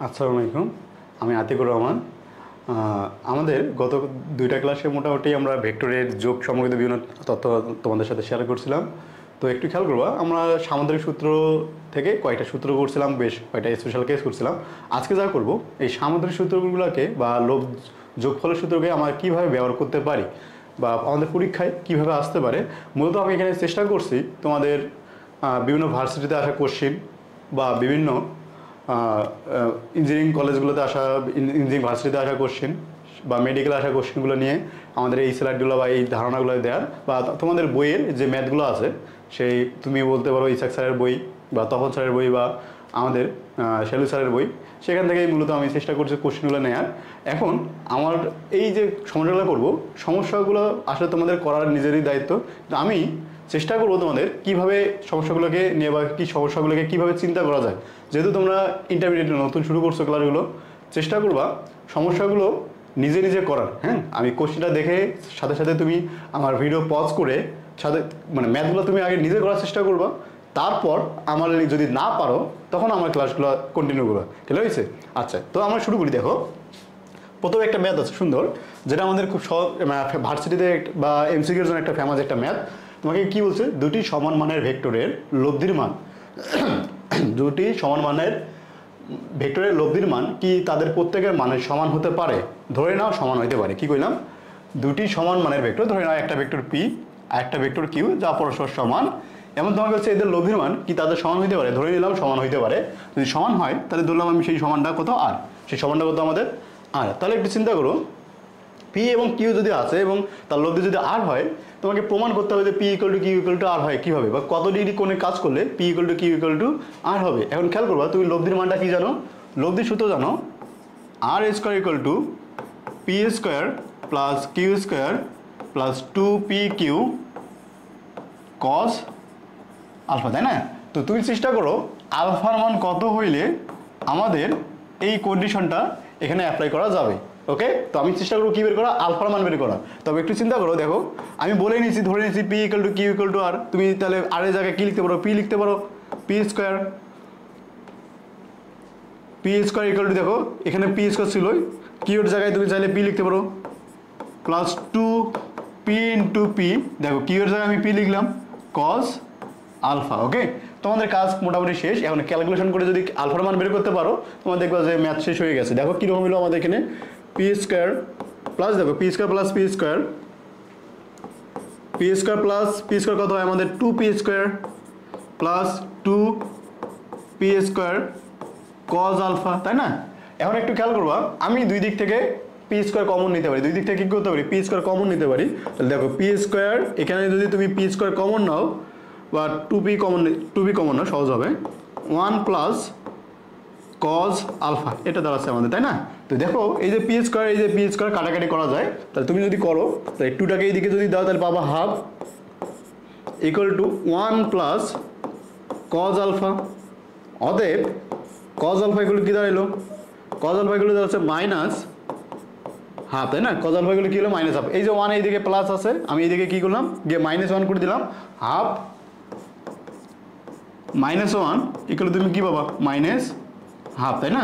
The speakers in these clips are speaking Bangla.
আসসালামু আলাইকুম, আমি আতিকুর রহমান। আমাদের গত দুইটা ক্লাসে মোটামুটি আমরা ভেক্টরের যোগ সম্পর্কিত বিভিন্ন তথ্য তোমাদের সাথে শেয়ার করছিলাম। তো একটু খেয়াল করবা, আমরা সামুদ্রিক সূত্র থেকে কয়েকটা সূত্র করছিলাম, বেশ কয়েকটা স্পেশাল কেস করছিলাম। আজকে যা করব, এই সামুদ্রিক সূত্রগুলোকে বা যোগফলের সূত্রকে আমরা কীভাবে ব্যবহার করতে পারি বা আমাদের পরীক্ষায় কীভাবে আসতে পারে, মূলত আমি এখানে চেষ্টা করছি তোমাদের বিভিন্ন ভার্সিটিতে আসা কোশ্চিন বা বিভিন্ন ইঞ্জিনিয়ারিং কলেজগুলোতে আসা, ইঞ্জিনিয়ারিং ভার্সিটিতে আসা কোশ্চেন বা মেডিকেলে আসা কোশ্চেনগুলো নিয়ে আমাদের এই স্লাইডগুলো বা এই ধারণাগুলো দেওয়ার, বা তোমাদের বইয়ের যে ম্যাথগুলো আছে সেই তুমি বলতে পারো ইসাক স্যারের বই বা তপন স্যারের বই বা আমাদের শ্যালু স্যারের বই, সেখান থেকেই মূলত আমি চেষ্টা করছি কোশ্চেনগুলো নেওয়ার। এখন আমার এই যে সমস্যাগুলো করব, সমস্যাগুলো আসলে তোমাদের করার নিজেরই দায়িত্ব। আমি চেষ্টা করবো তোমাদের কীভাবে সমস্যাগুলোকে নিয়ে বা কী সমস্যাগুলোকে কীভাবে চিন্তা করা যায়। যেহেতু তোমরা ইন্টারমিডিয়েট নতুন শুরু করছো ক্লাসগুলো, চেষ্টা করবা সমস্যাগুলো নিজে নিজে করার। হ্যাঁ, আমি কোশ্চেনটা দেখে সাথে সাথে তুমি আমার ভিডিও পজ করে সাথে মানে ম্যাথগুলো তুমি আগে নিজে করার চেষ্টা করবা, তারপর আমার যদি না পারো তখন আমার ক্লাসগুলো কন্টিনিউ করবা। ঠিক হয়েছে? আচ্ছা, তো আমরা শুরু করি। দেখো, প্রথমে একটা ম্যাথ আছে সুন্দর, যেটা আমাদের খুব সহজ ভার্সিটিতে বা এমসিকিউর জন্য একটা ফেমাস একটা ম্যাথ। তোমাকে কি বলছে, দুটি সমান মানের ভেক্টরের লব্ধির মান দুটি সমান মানের ভেক্টরের লব্ধির মান কি তাদের প্রত্যেকের মানের সমান হতে পারে? ধরে নাও সমান হতে পারে। কি কইলাম? দুটি সমান মানের ভেক্টর, ধরে নাও একটা ভেক্টর পি আর একটা ভেক্টর কিউ, যা পরস্পর সমান। এমন তোমাকে হচ্ছে এদের লব্ধির মান কি তাদের সমান হইতে পারে? ধরে নিলাম সমান হইতে পারে। যদি সমান হয় তাহলে ধরলাম আমি সেই সমানটা কত আর, সেই সমানটা কত আমাদের আর। তাহলে একটু চিন্তা করো, পি এবং কিউ যদি আছে এবং তার লব্ধি যদি আর হয়, তোমাকে প্রমাণ করতে হবে যে P equal to Q equal to R হয় কীভাবে, বা কত ডিগ্রি কোণে কাজ করলে P equal to Q equal to R হবে। এখন খেয়াল করবা, তুমি লব্ধির মানটা কি জানো? লব্ধির সূত্র জানো, R square equal to P square plus Q square plus two P Q cos alpha, তাই না? তো তুমি চেষ্টা করো আলফার মান কত হইলে আমাদের এই কন্ডিশনটা এখানে অ্যাপ্লাই করা যাবে। ওকে, তো আমি চেষ্টা করবো কী বের করা, আলফার মান বের করা। তবে একটু চিন্তা করো, দেখো আমি বলে নিয়েছি, ধরে নিয়েছি P equal to Q equal to R. তুমি তাহলে আর এর জায়গায় কী লিখতে পারো? পি লিখতে পারো, পি স্কোয়ার ইকুয়াল টু, দেখো এখানে পি স্কোয়ার ছিল, কিউর জায়গায় তুমি চাইলে পি লিখতে পারো plus two p into p, দেখো কিউর জায়গায় আমি পি লিখলাম কস আলফা। ওকে, তোমাদের কাজ মোটামুটি শেষ। এখন ক্যালকুলেশন করে যদি আলফার মান বের করতে পারো, তোমার দেখবা যে ম্যাথ শেষ হয়ে গেছে। দেখো কীরকম হলো আমাদের এখানে, পি স্কোয়ার প্লাস, দেখো p square plus p square plus p square কত হয় আমাদের? Two P square plus two P square cos alpha, তাই না? এখন একটু খেয়াল করবা, আমি দুই দিক থেকে পি স্কোয়ার কমন নিতে পারি, দুই দিক থেকে কী করতে পারি? পি স্কোয়ার কমন নিতে পারি। তাহলে দেখো পি স্কোয়ার, এখানে যদি তুমি পি স্কোয়ার কমন নাও বা টু পি কমন নাও, সহজ হবে, ওয়ান প্লাস কজ আলফা, এটা দাঁড়াচ্ছে আমাদের, তাই না? তো দেখো এই যে পি স্কোয়ার কাটাকাটি করা যায়। তাহলে তুমি যদি করো, তাহলে টুটাকে এইদিকে যদি দাও, তাহলে পাবা half equal to one plus cos alpha. অতএব কজ আলফা এগুলো কী দাঁড়াইলো? কজ আলফা এগুলো দাঁড়াচ্ছে মাইনাস হাফ, তাই না? কজ আলফা এগুলো কী হলো? Minus half. এই যে ওয়ান এইদিকে প্লাস আছে, আমি এইদিকে কী করলাম? গিয়ে মাইনাস ওয়ান করে দিলাম, হাফ মাইনাস ওয়ান ইকুয়াল তুমি কী পাবা? মাইনাস হাফ, তাই না?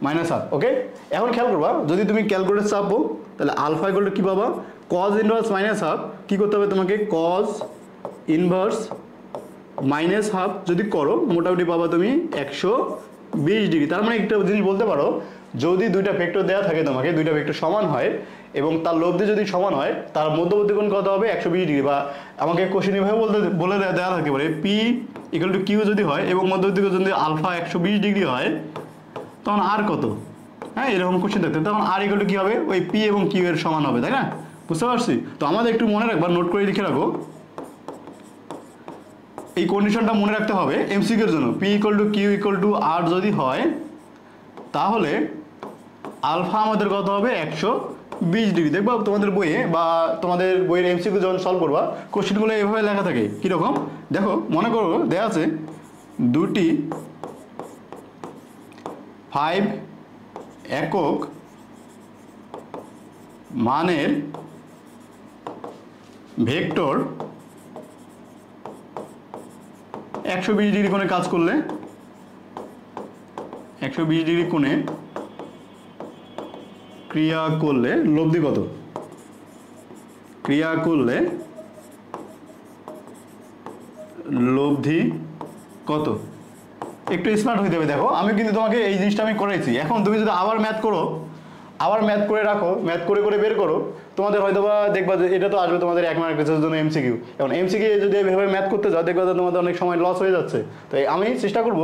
Minus half. ওকে, এখন খেয়াল করবা, যদি তুমি ক্যালকুলেটর চাপো তাহলে আলফা ইকুয়াল টু কী পাবা? Cos inverse minus half. কী করতে হবে তোমাকে? কজ ইনভার্স মাইনাস হাফ যদি করো, মোটামুটি পাবা তুমি 120 ডিগ্রি। তার মানে একটা জিনিস বলতে পারো, যদি দুইটা ভেক্টর দেওয়া থাকে তোমাকে, দুইটা ভেক্টর সমান হয় এবং তার লব্ধি যদি সমান হয়, তার মধ্যবর্তী কোণ কত হবে? 120 ডিগ্রি। বা আমাকে কোশ্চেন এভাবে বলে দেওয়া থাকে পারে, পি ইকুয়াল টু কিউ যদি হয় এবং মধ্যবর্তী কোণ যদি আলফা 120 ডিগ্রি হয়, তখন আর কত? হ্যাঁ, এরকম কোশ্চেন থাকতে, তখন আর ইকুয়াল টু কী হবে? ওই পি এবং কিউ এর সমান হবে, তাই না? বুঝতে পারছি? তো আমাদের একটু মনে রাখবা, নোট করে লিখে রাখো, এই কন্ডিশনটা মনে রাখতে হবে এমসিকিউর জন্য। P equal to Q equal to R যদি হয়, তাহলে আলফা আমাদের কত হবে? 120 ডিগ্রি। দেখবা তোমাদের বইয়ে বা তোমাদের বইয়ের এমসিকিউ যখন সলভ করবা, কোশ্চেনগুলো এভাবে লেখা থাকে। কীরকম? দেখো, মনে করো দেওয়া আছে দুটি 5 একক মানের ভেক্টর 120 ডিগ্রি কোণে কাজ করলে 120 ডিগ্রি কোণে ক্রিয়া করলে লব্ধি কত? ক্রিয়া করলে লব্ধি কত? একটু স্মার্ট হইতে হবে। দেখো আমি কিন্তু তোমাকে এই জিনিসটা আমি করেছি, এখন তুমি যদি আবার ম্যাথ করো, আবার ম্যাথ করে রাখো, ম্যাথ করে করে বের করো, তোমাদের হয়তো বা দেখবা যে এটা তো আসবে তোমাদের 1 মার্কের জন্য এমসিকিউ। এখন এমসিকিউ যদি এভাবে ম্যাথ করতে যাও দেখবা যে তোমাদের অনেক সময় লস হয়ে যাচ্ছে। তো আমি চেষ্টা করব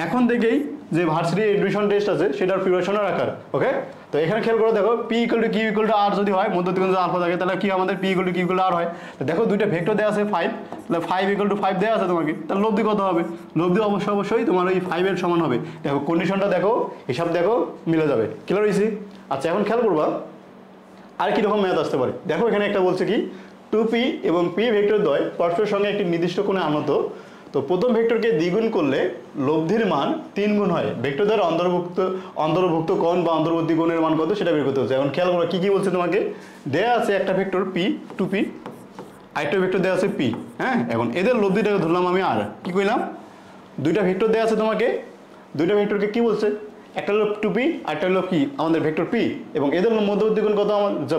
এখন থেকেই যে ভার্সিটি এডমিশন টেস্ট আছে সেটার প্রিপারেশন রাখার। ওকে, তো এখানে খেয়াল করে দেখো P equal to Q equal to R যদি হয়, মধ্যবিন্দু যদি আলফা থাকে তাহলে কি আমাদের P equal to Q equal to R হয়। তো দেখো দুইটা ভেক্টর দেওয়া আছে 5, তাহলে 5 ইকুয়াল টু 5 দেওয়া আছে তোমাকে, তাহলে লব্ধি কত হবে? লব্ধি অবশ্যই তোমার ওই 5 এর সমান হবে। দেখো কন্ডিশনটা দেখো, হিসাব দেখো, মিলে যাবে। ক্লিয়ার হয়েছি? আচ্ছা এখন খেয়াল করবা আর কি রকম ম্যাথ আসতে পারে। দেখো এখানে একটা বলছে কি 2p এবং p ভেক্টর দ্বয় পরস্পরের সঙ্গে একটি নির্দিষ্ট কোণে আনত। তো প্রথম ভেক্টরকে দ্বিগুণ করলে লব্ধির মান 3 গুণ হয়। ভেক্টর দ্বারা অন্তর্ভুক্ত কোণ বা অন্তর্বর্তী কোণের মান কত সেটা বের করতে হচ্ছে। এখন খেয়াল করো কি কি বলছে তোমাকে। দেয়া আছে একটা ভেক্টর p 2p, আরেকটা ভেক্টর দেয়া আছে p। হ্যাঁ, এখন এদের লব্ধিটাকে ধরলাম আমি আর কি কইলাম, দুইটা ভেক্টর দেয়া আছে তোমাকে, দুইটা ভেক্টরকে কি বলছে, একটা হলো 2p আর একটা হলো কি আমাদের ভেক্টর p, এবং এদের মধ্যবর্তী কোণ কত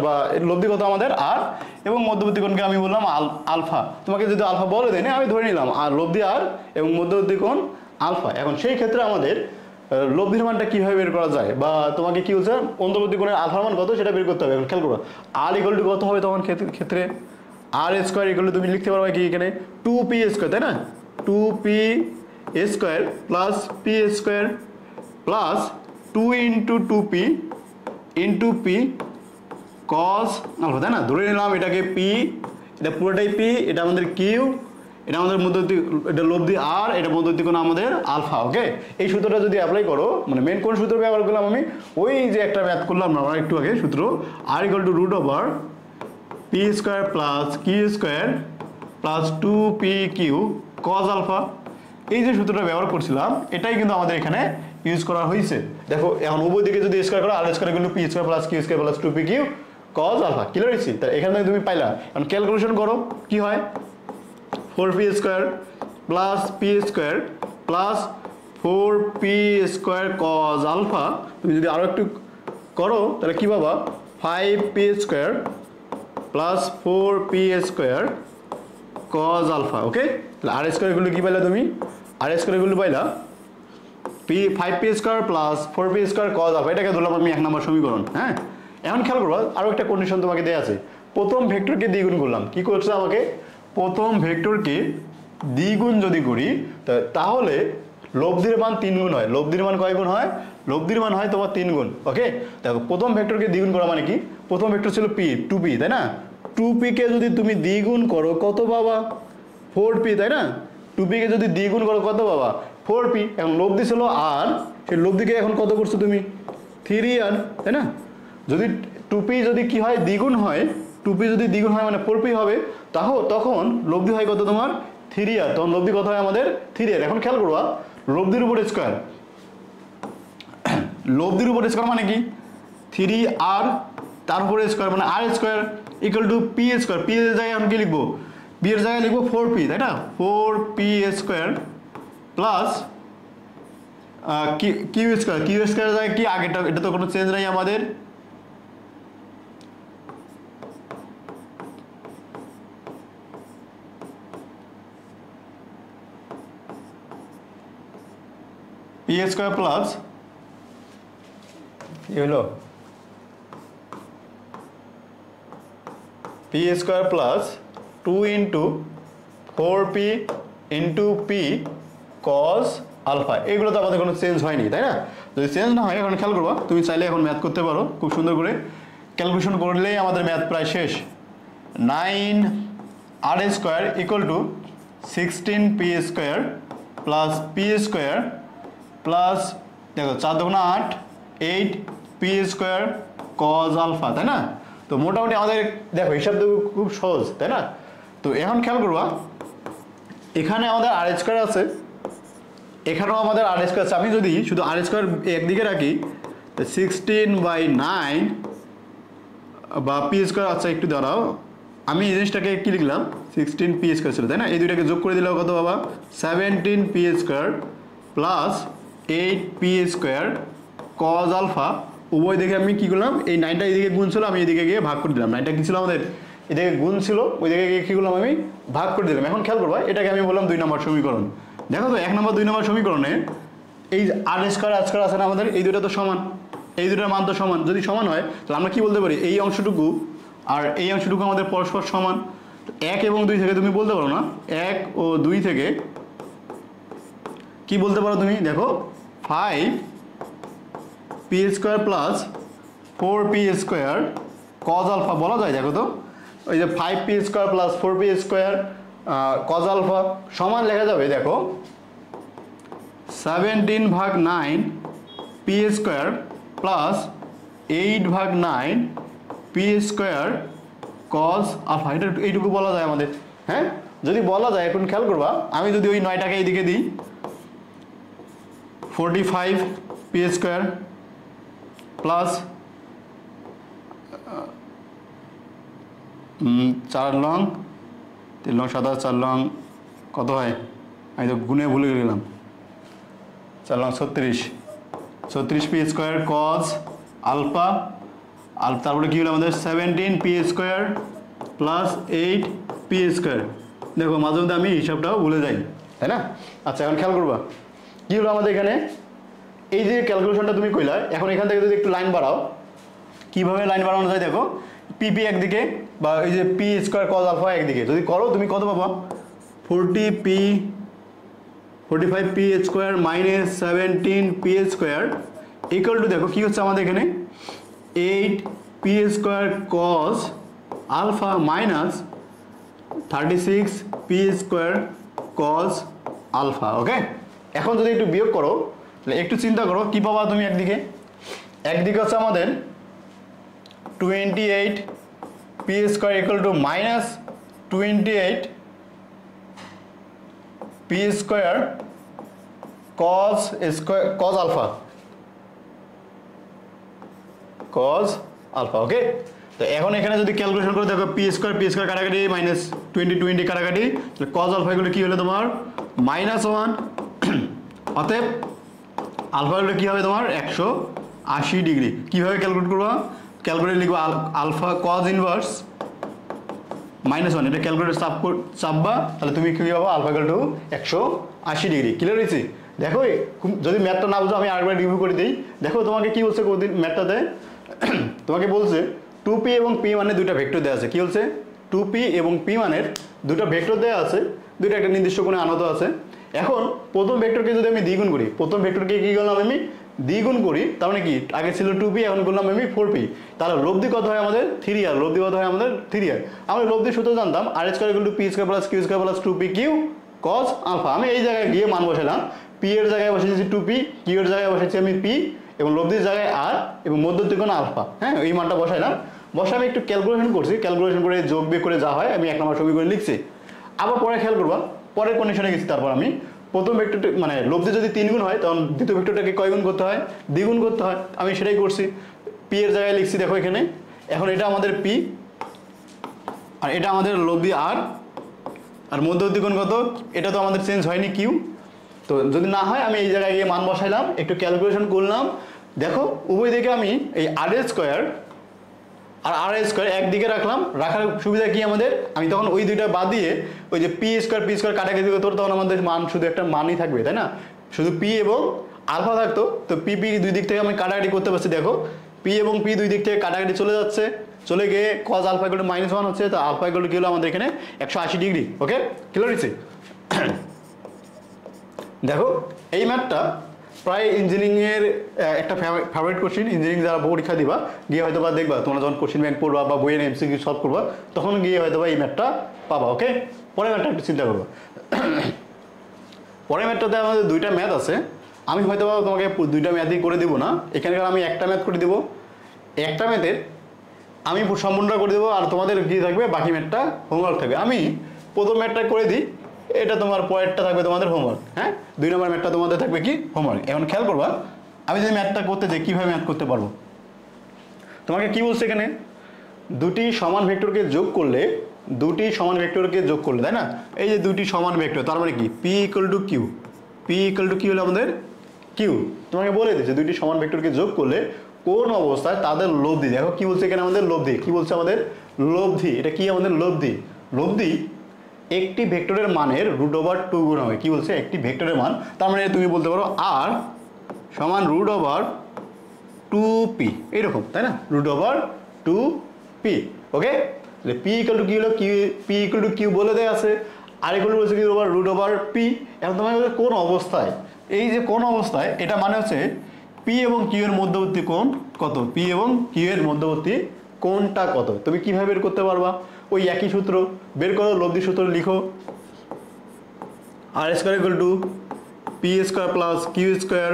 বা লব্ধি কত আমাদের আর, এবং মধ্যবর্তী কোণকে আমি বললাম আলফা। তোমাকে যদি আলফা বলে দেয় না আমি ধরে নিলাম আর লব্ধি আর এবং মধ্যবর্তী কোণ আলফা। এখন সেই ক্ষেত্রে আমাদের লব্ধির মানটা কিভাবে বের করা যায়, বা তোমাকে কি বলছে অন্তর্বর্তী কোণের আলফার মান কত সেটা বের করতে হবে। এখন খেয়াল করো আর ইকুয়াল টু কত হবে তখন ক্ষেত্রে আর স্কোয়ার ইকুয়াল টু তুমি লিখতে পারবে কি এখানে 2p স্কোয়ার, তাই না? 2p square plus p square plus 2 into 2p into p cos alpha, তাই না? ধরে নিলাম এটাকে p, এটা পুরোটাই p, এটা আমাদের q, এটা আমাদের মধ্যবর্তী, এটা লব্ধি আর, এটা মধ্যবর্তী কোণ আমাদের আলফা। ওকে, এই সূত্রটা যদি অ্যাপ্লাই করো, মানে মেন কোন সূত্র ব্যবহার করলাম আমি, ওই যে একটা ম্যাথ করলাম না আমরা একটু আগে সূত্র, r equal to root over p square plus q square plus 2pq cos alpha. এই যে সূত্রটা ব্যবহার করছিলাম এটাই কিন্তু আমাদের এখানে ইউজ করা হয়েছে। দেখো এখন উভয় দিকে যদি স্কোয়ার করো, R square equal to p square plus q square plus 2pq cos alpha. Clear হয়েছে? তাহলে এখান থেকে তুমি পাইলা। এখন ক্যালকুলেশন করো কি হয়, 4p square plus p square plus 4p square cos alpha. তুমি যদি আরো একটু করো তাহলে কি পাবা, 5p square plus 4p square cos alpha. Okay, তাহলে আর স্কোয়ার ইকুয়াল টু কি পাইলা তুমি, আর স্কোয়ার ইকুয়াল টু পাইলা 5p square plus 4p square cos alpha. এটাকে ধরলাম আমি 1 নম্বর সমীকরণ। হ্যাঁ, এখন খেয়াল করো আরো একটা কন্ডিশন তোমাকে দেয়া আছে। প্রথম ভেক্টরকে দ্বিগুণ করলাম, কি করছে আমাকে, প্রথম ভেক্টরকে দ্বিগুণ যদি করি তাহলে লব্ধির মান 3 গুণ হয়। লব্ধির মান কয় গুণ হয়? লব্ধির মান হয় তোমার 3 গুণ। ওকে, দেখো প্রথম ভেক্টরকে দ্বিগুণ করা মানে কি, প্রথম ভেক্টর ছিল p 2p, তাই না? 2p কে যদি তুমি দ্বিগুণ করো কত পাবা, 4p, তাই না? 2p কে যদি দ্বিগুণ করো কত পাবা, 4p। এখন লব্ধি ছিল আর, সেই লব্ধিকে এখন কত করছো তুমি, 3r, তাই না? যদি 2p যদি কি হয়, দ্বিগুণ হয়, 2p যদি দ্বিগুণ হয় মানে 4p হবে, তখন লব্ধি হয় কত তোমার, 3r। তখন লব্ধি কত হয় আমাদের 3r। এখন খেয়াল করবা লব্ধির উপর স্কোয়ার, লব্ধির উপর স্কোয়ার মানে কি 3r, তার উপরে স্কোয়ার মানে আর square equal to p square. p এর জায়গায় এখন কি লিখবো, p এর জায়গায় লিখবো 4p, তাই না? 4p square plus Q square, q square জায়গায় কি আগেটা, এটা তো কোনো চেঞ্জ নাই আমাদের, p স্কোয়ার প্লাস কি হলো p square plus 2 into 4p into p cos alpha. এগুলো তো আমাদের কোনো চেঞ্জ হয়নি, তাই না? যদি চেঞ্জ না হয় এখন খেয়াল করবা, তুমি চাইলে এখন ম্যাথ করতে পারো খুব সুন্দর করে, ক্যালকুলেশন করলেই আমাদের ম্যাথ প্রায় শেষ। 9r square equal two 16p square plus p square plus দেখো 4 2 8 8p স্কোয়ার cos আলফা, তাই না? তো মোটামুটি আমাদের দেখো হিসাব তো খুব সহজ, তাই না? তো এখন খেয়াল করবা এখানে আমাদের আর স্কোয়ার আছে, এখানেও আমাদের আর স্কোয়ার আছে। আমি যদি শুধু আর স্কোয়ার একদিকে রাখি 16/9 বা পি স্কোয়ার, আচ্ছা একটু দাঁড়াও, আমি এই জিনিসটাকে কি লিখলাম, 16p স্কোয়ার ছিল, তাই না? এই দুইটাকে যোগ করে দিলেও কত বাবা, 17p square plus 8p² cos alpha, উভয় দিকে আমি কি করলাম, এই 9টা এদিকে গুণ ছিল, আমি এদিকে গিয়ে ভাগ করে দিলাম। 9টা কি ছিল আমাদের, এদিকে গুণ ছিল, ওই দিকে গিয়ে কী করলাম, আমি ভাগ করে দিলাম। এখন খেয়াল করবা, এটাকে আমি বললাম 2 নম্বর সমীকরণ। দেখো তো 1 নম্বর 2 নম্বর সমীকরণে এই r² আছে না আমাদের, এই দুটো তো সমান, এই দুটোর মান তো সমান। যদি সমান হয় তাহলে আমরা কি বলতে পারি, এই অংশটুকু আর এই অংশটুকু আমাদের পরস্পর সমান। 1 এবং 2 থেকে তুমি বলতে পারো না, 1 ও 2 থেকে কি বলতে পারো তুমি, দেখো 5p² plus 4p² cos alpha বলা যায়। দেখো তো ওই যে 5p² plus 4p² cos alpha সমান লেখা যাবে, দেখো 17/9p² plus 8/9p² cos alpha. এটা এইটুকু বলা যায় আমাদের, হ্যাঁ যদি বলা যায়। এখন খেয়াল করবা, আমি যদি ওই 9টাকে এইদিকে দিই, 45p² plus 4 long 3 long 7 4 long কত হয়, আমি তো গুণে ভুলে গেলাম, 4 লং 36p² cos আলফা। আর তারপরে কী হলো আমাদের 17p² প্লাস 8p²। দেখো মাঝে মধ্যে আমি হিসাবটাও ভুলে যাই, তাই না? আচ্ছা এখন খেয়াল করবা, কী হলো আমাদের এখানে, এই যে ক্যালকুলেশনটা তুমি কইলা, এখন এখান থেকে যদি একটু লাইন বাড়াও, কীভাবে লাইন বাড়ানো যায় দেখো, পিপি একদিকে বা এই যে p² cos আলফা একদিকে যদি করো, তুমি কত পাবা, 45p² minus 17p² equal to, দেখো কী হচ্ছে আমাদের এখানে 8p² cos alpha minus 36p² cos alpha. Okay, এখন যদি একটু বিয়োগ করো, তাহলে একটু চিন্তা করো কী পাবা তুমি, একদিকে হচ্ছে আমাদের 28p² equal to minus 28p² cos alpha, cos alpha. Okay, তো এখন এখানে যদি ক্যালকুলেশন করে দেখো, p² কাটাকাটি মাইনাস 20 কাটাকাটি, তাহলে cos আলফা এগুলো কী হলো তোমার -1। অতএব আলফা এগুলো কী হবে তোমার 180 ডিগ্রি। কীভাবে ক্যালকুলেট করবা, ক্যালকুলেট লিখবো আলফা cos ইনভার্স -1, এটা ক্যালকুলেটর চাপবা, তাহলে তুমি কী পাবো, alpha equal to 180 degree. Clear হয়েছে? দেখো যদি ম্যাথটা না বুঝো আমি আরেকবার রিভিউ করে দিই। দেখো তোমাকে কি বলছে ম্যাথটাতে, তোমাকে বলছে 2p এবং p মানের দুইটা ভেক্টর দেওয়া আছে। কি বলছে, 2p এবং p মানের দুটো ভেক্টর দেওয়া আছে, দুইটা একটা নির্দিষ্ট কোণে আনত আছে। এখন প্রথম ভেক্টরকে যদি আমি দ্বিগুণ করি, প্রথম ভেক্টরকে কী করলাম আমি দ্বিগুণ করি, তার মানে কি আগে ছিল 2p, এখন করলাম আমি 4p, তাহলে লব্ধি কত হয় আমাদের 3r, লব্ধি কত হয় আমাদের 3r। আমরা লব্ধি সূত্র জানতাম r² equal to p² plus q² plus 2pq cos alpha. আমি এই জায়গায় গিয়ে মান বসালাম, p এর জায়গায় বসেছি 2p, q এর জায়গায় বসেছি আমি p, এবং লব্ধির জায়গায় r, এবং মধ্যবর্তী কোণ আলফা। হ্যাঁ, এই মানটা বসাইলাম, বসে আমি একটু ক্যালকুলেশন করছি, ক্যালকুলেশন করে যোগ বিয়োগ করে যা হয় আমি 1 নম্বর সমীকরণ লিখছি। আবার পরে খেয়াল করবা, পরের কন্ডিশনে গেছি, তারপর আমি প্রথম ভেক্টরটা মানে লব্ধি যদি 3 গুণ হয়, তখন দ্বিতীয় ভেক্টরটাকে কয় গুণ করতে হয়, দ্বিগুণ করতে হয়। আমি সেটাই করছি, পি এর জায়গায় লিখছি দেখো এখানে। এখন এটা আমাদের পি, আর এটা আমাদের লব্ধি আর, আর মধ্যবর্তী কোণ কত, এটা তো আমাদের চেঞ্জ হয়নি কিউ। তো যদি না হয় আমি এই জায়গায় গিয়ে মান বসাইলাম, একটু ক্যালকুলেশন করলাম। দেখো উভয় দিকে আমি এই r² আর r² একদিকে রাখলাম, রাখার সুবিধা কি আমাদের, আমি তখন ওই দুইটা বাদ দিয়ে ওই যে p² কাটাকাটি করতে, তখন আমাদের মান শুধু একটা মানই থাকবে, তাই না? শুধু p এবং আলফা থাকতো, তো p দুই দিক থেকে আমি কাটাকাটি করতে পারছি। দেখো p এবং p দুই দিক থেকে কাটাকাটি চলে যাচ্ছে, চলে গিয়ে cos আলফা ইকুয়াল টু -1 হচ্ছে, তো আলফা ইকুয়াল টু কি হলো আমাদের এখানে 180 ডিগ্রি। ওকে, ক্লিয়ার হয়েছে? দেখো এই ম্যাথটা প্রায় ইঞ্জিনিয়ারিংয়ের একটা ফেভারিট কোশ্চিন। ইঞ্জিনিয়ারিং যারা পরীক্ষা দিবা গিয়ে হয়তো বা দেখবা, তোমরা যখন কোশ্চিন ব্যাংক পড়বা বা বইয়ের এমসিকিউ সলভ করবা, তখন গিয়ে হয়তো বা এই ম্যাথটা পাবা। ওকে, পরের ম্যাথটা একটু চিন্তা করবা। পরের ম্যাথটাতে আমাদের দুইটা ম্যাথ আছে, আমি হয়তো বা তোমাকে দুইটা ম্যাথই করে দেবো না, এখানকার আমি একটা ম্যাথ করে দেবো, একটা ম্যাথের আমি সম্পূর্ণটা করে দেবো, আর তোমাদের কি থাকবে বাকি ম্যাথটা হোমওয়ার্ক থাকবে। আমি প্রথম ম্যাথটা করে দিই, এটা তোমার পরেরটা থাকবে তোমাদের হোমওয়ার্ক। হ্যাঁ, 2 নম্বর ম্যাথটা তোমাদের থাকবে কি হোমওয়ার্ক। এখন খেয়াল করবা, আমি যদি ম্যাথটা করতে যাই কীভাবে ম্যাথ করতে পারবো। তোমাকে কি বলছে এখানে, দুটি সমান ভেক্টরকে যোগ করলে, দুটি সমান ভেক্টরকে যোগ করলে, তাই না? এই যে দুটি সমান ভেক্টর, তার মানে কি p equal to q, p equal to কি হলো আমাদের কিউ তোমাকে বলে দিচ্ছে দুইটি সমান ভেক্টরকে যোগ করলে কোন অবস্থায় তাদের লব্ধি, দেখো কি বলছে এখানে আমাদের লব্ধি, কি বলছে আমাদের লব্ধি, এটা কি আমাদের লব্ধি, লব্ধি একটি ভেক্টরের মানের √2 গুণ হবে, কি বলছে একটি ভেক্টরের মান, তার মানে তুমি বলতে পারো আর সমান √2p এইরকম, তাই না, √2p। Okay, P equal to কি হলো, পি ইকুয়াল টু কিউ বলে দেওয়া আছে, আর ইকুয়াল টু বলছে কি √p। এখন তোমার কোন অবস্থায়, এই যে কোন অবস্থায়, এটা মানে হচ্ছে পি এবং কিউ এর মধ্যবর্তী কোণ কত, পি এবং কিউ এর মধ্যবর্তী কোণটা কত, তুমি কিভাবে বের করতে পারবা, ওই একই সূত্র বের করো, লব্ধি সূত্র লিখো, R square equal to P square plus Q square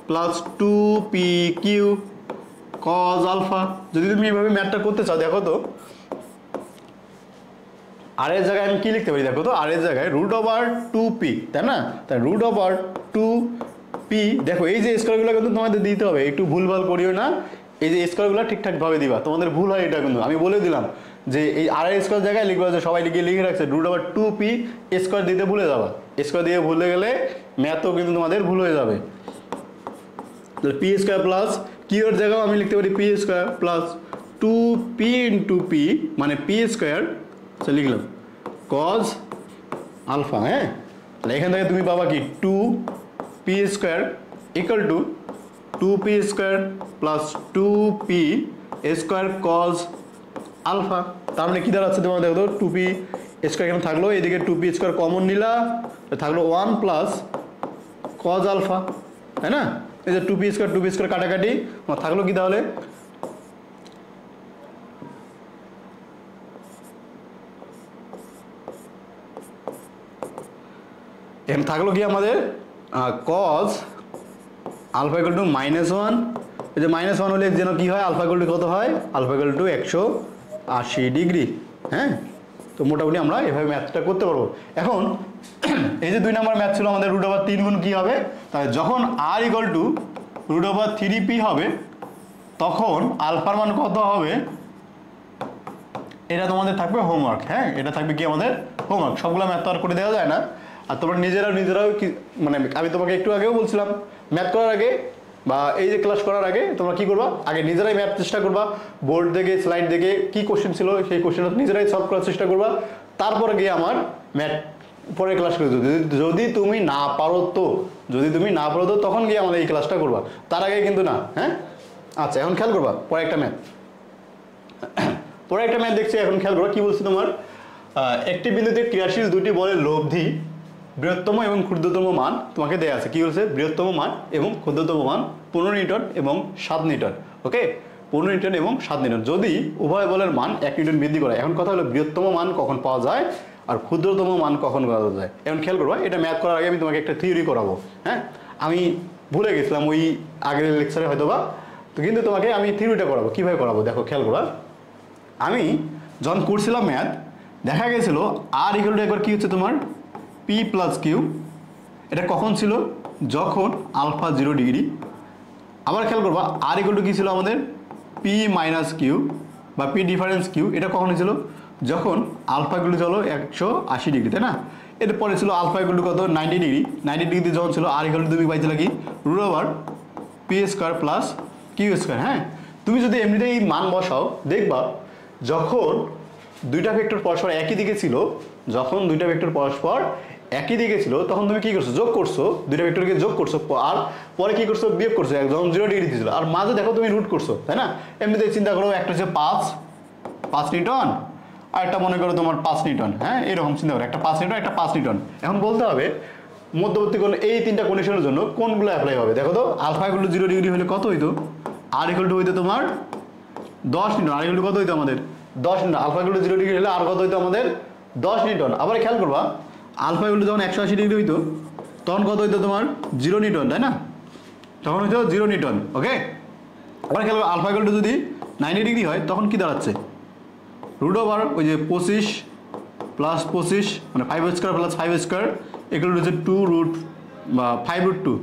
plus 2pq cos alpha. যদি তুমি এইভাবে ম্যাথটা করতে চাও, দেখো তো আর এর জায়গায় আমি কি লিখতে পারি, দেখো তো আর এর জায়গায় √2p, তাই না, তাই √2p। দেখো এই যে স্কোয়ারগুলো কিন্তু তোমাদের দিতে হবে, একটু ভুলভাল করিও না, এই যে স্কোয়ারগুলো ঠিকঠাকভাবে দিবা, তোমাদের ভুল হয় এটা কিন্তু আমি বলে দিলাম যে এই আর এর স্কোয়ার জায়গায় লিখবা, যে সবাই লিখে রাখছে √2p স্কোয়ার দিতে ভুলে যাবা, স্কোয়ার দিয়ে ভুলে গেলে ম্যাথও কিন্তু তোমাদের ভুল হয়ে যাবে। পি স্কোয়ার প্লাস কিউ এর জায়গায় আমি লিখতে পারি P square plus 2p into p মানে পি স্কোয়ার, লিখলাম কজ আলফা। হ্যাঁ, তাহলে এখান থেকে তুমি পাবা কি 2p square equal to 2p square plus 2p square cos alpha. তার মানে কি দাঁড়াচ্ছে তোমার, দেখো তো 2p স্কোয়ার এখানে থাকলো, এদিকে 2p স্কোয়ার কমন নিলা, থাকলো 1 প্লাস কজ আলফা, তাই না, এই যে 2p স্কোয়ার কাটাকাটি থাকলো কি, তাহলে এখানে থাকলো কি আমাদের কজ আলফা ইকুয়াল টু -1, এই যে -1 হলে যেন কি হয়, আলফা ইকুয়াল টু কত হয়, আলফা ইকুয়াল টু 180 ডিগ্রি। হ্যাঁ, তো মোটামুটি আমরা এভাবে ম্যাথটা করতে পারবো। এখন এই যে 2 নম্বর ম্যাথ ছিল আমাদের √3 গুণ কি হবে, তাহলে যখন r ইকুয়াল টু √3p হবে তখন আলফার মান কত হবে, এটা তোমাদের থাকবে হোমওয়ার্ক। হ্যাঁ, এটা থাকবে কি আমাদের হোমওয়ার্ক, সবগুলো ম্যাথ তো আর করে দেওয়া যায় না, আর তোমরা নিজেরাও কি মানে আমি তোমাকে একটু আগেও বলছিলাম ম্যাথ করার আগে বা এই যে ক্লাস করার আগে তোমরা কি করবা, আগে নিজেরাই ম্যাথ চেষ্টা করবা, বোর্ড দেখে স্লাইড দেখে কি কোশ্চেন ছিল সেই কোশ্চেনটা নিজেরাই সলভ করার চেষ্টা করবা, তারপরে গিয়ে আমার ম্যাথ পরে ক্লাস করে যদি তুমি না পারো তো, তখন গিয়ে আমাদের এই ক্লাসটা করবা, তার আগে কিন্তু না। হ্যাঁ, আচ্ছা এখন খেয়াল করবা পরে একটা ম্যাথ দেখছি, এখন খেয়াল করবা কি বলছি তোমার, একটি বিন্দুতে ক্রিয়াশীল দুটি বলের লব্ধি বৃহত্তম এবং ক্ষুদ্রতম মান তোমাকে দেয়া আছে, কি বলছে, বৃহত্তম মান এবং ক্ষুদ্রতম মান 15 নিউটন এবং 7 নিউটন। ওকে, 15 নিউটন এবং 7 নিউটন, যদি উভয় বলের মান 1 নিউটন বৃদ্ধি করে। এখন কথা হলো বৃহত্তম মান কখন পাওয়া যায় আর ক্ষুদ্রতম মান কখন পাওয়া যায়। এখন খেয়াল করবা, এটা ম্যাথ করার আগে আমি তোমাকে একটা থিওরি করাবো। হ্যাঁ, আমি ভুলে গেছিলাম ওই আগের লেকচারে হয়তো বা, তো কিন্তু তোমাকে আমি থিওরিটা করাবো, কীভাবে করাবো দেখো, খেয়াল করবা। আমি যখন করছিলাম ম্যাথ, দেখা গেছিলো আর ইকুয়াল টু একবার কী হচ্ছে তোমার p প্লাস কিউ, এটা কখন ছিল, যখন আলফা 0 ডিগ্রি। আবার খেয়াল করবা আর ইকুয়াল টু কী ছিল আমাদের p মাইনাস কিউ বা p ডিফারেন্স কিউ, এটা কখন হয়েছিল, যখন আলফা ইকুয়াল টু চলো 180 ডিগ্রি, তাই না। এরপরে ছিল আলফা ইকুয়াল টু কত 90 ডিগ্রি, 90 ডিগ্রিতে যখন ছিল আর ইকুয়াল টু তুমি পাইছিলে কি √p square plus Q square. হ্যাঁ, তুমি যদি এমনিতেই মান বসাও দেখবা যখন দুইটা ভেক্টর পরস্পর একই দিকে ছিল, তখন তুমি কি করছো, যোগ করছো, দুইটা ভেক্টরকে যোগ করছো, আর পরে কি করছো, বিয়োগ করছো, যখন 0 ডিগ্রি ছিল, আর মাঝে দেখো তুমি রুট করছো, তাই না। এমনিতেই চিন্তা করো, একটা হচ্ছে 5 নিউটন আর একটা মনে করো তোমার 5 নিউটন। হ্যাঁ, এরকম চিন্তা করো, একটা 5 নিউটন একটা 5 নিউটন। এখন বলতে হবে মধ্যবর্তী কোণ, এই তিনটা কন্ডিশনের জন্য কোনগুলো অ্যাপ্লাই হবে। দেখো তো আলফা ইকুয়াল টু 0 ডিগ্রি হলে কত হইতো, আর ইকুয়াল টু হইতো তোমার 10 নিউটন, আর ইকুয়াল টু কত হইতো আমাদের 10 newton, alpha equal to 0 degree হলে আর কত হইতো আমাদের 10 নিউটন। আবার খেয়াল করবা আলফা ইকুয়াল টু যখন 180 ডিগ্রি হইতো তখন কত হইতো তোমার 0 নিউটন, তাই না, তখন হইতো 0 নিউটন। ওকে, আবার খেয়াল করবা আলফা ইকুয়াল টু যদি 90 ডিগ্রি হয় তখন কি দাঁড়াচ্ছে, √, ওই যে 25 প্লাস 25 মানে 5 square plus 5 square equal two হচ্ছে 2 বা 5√2।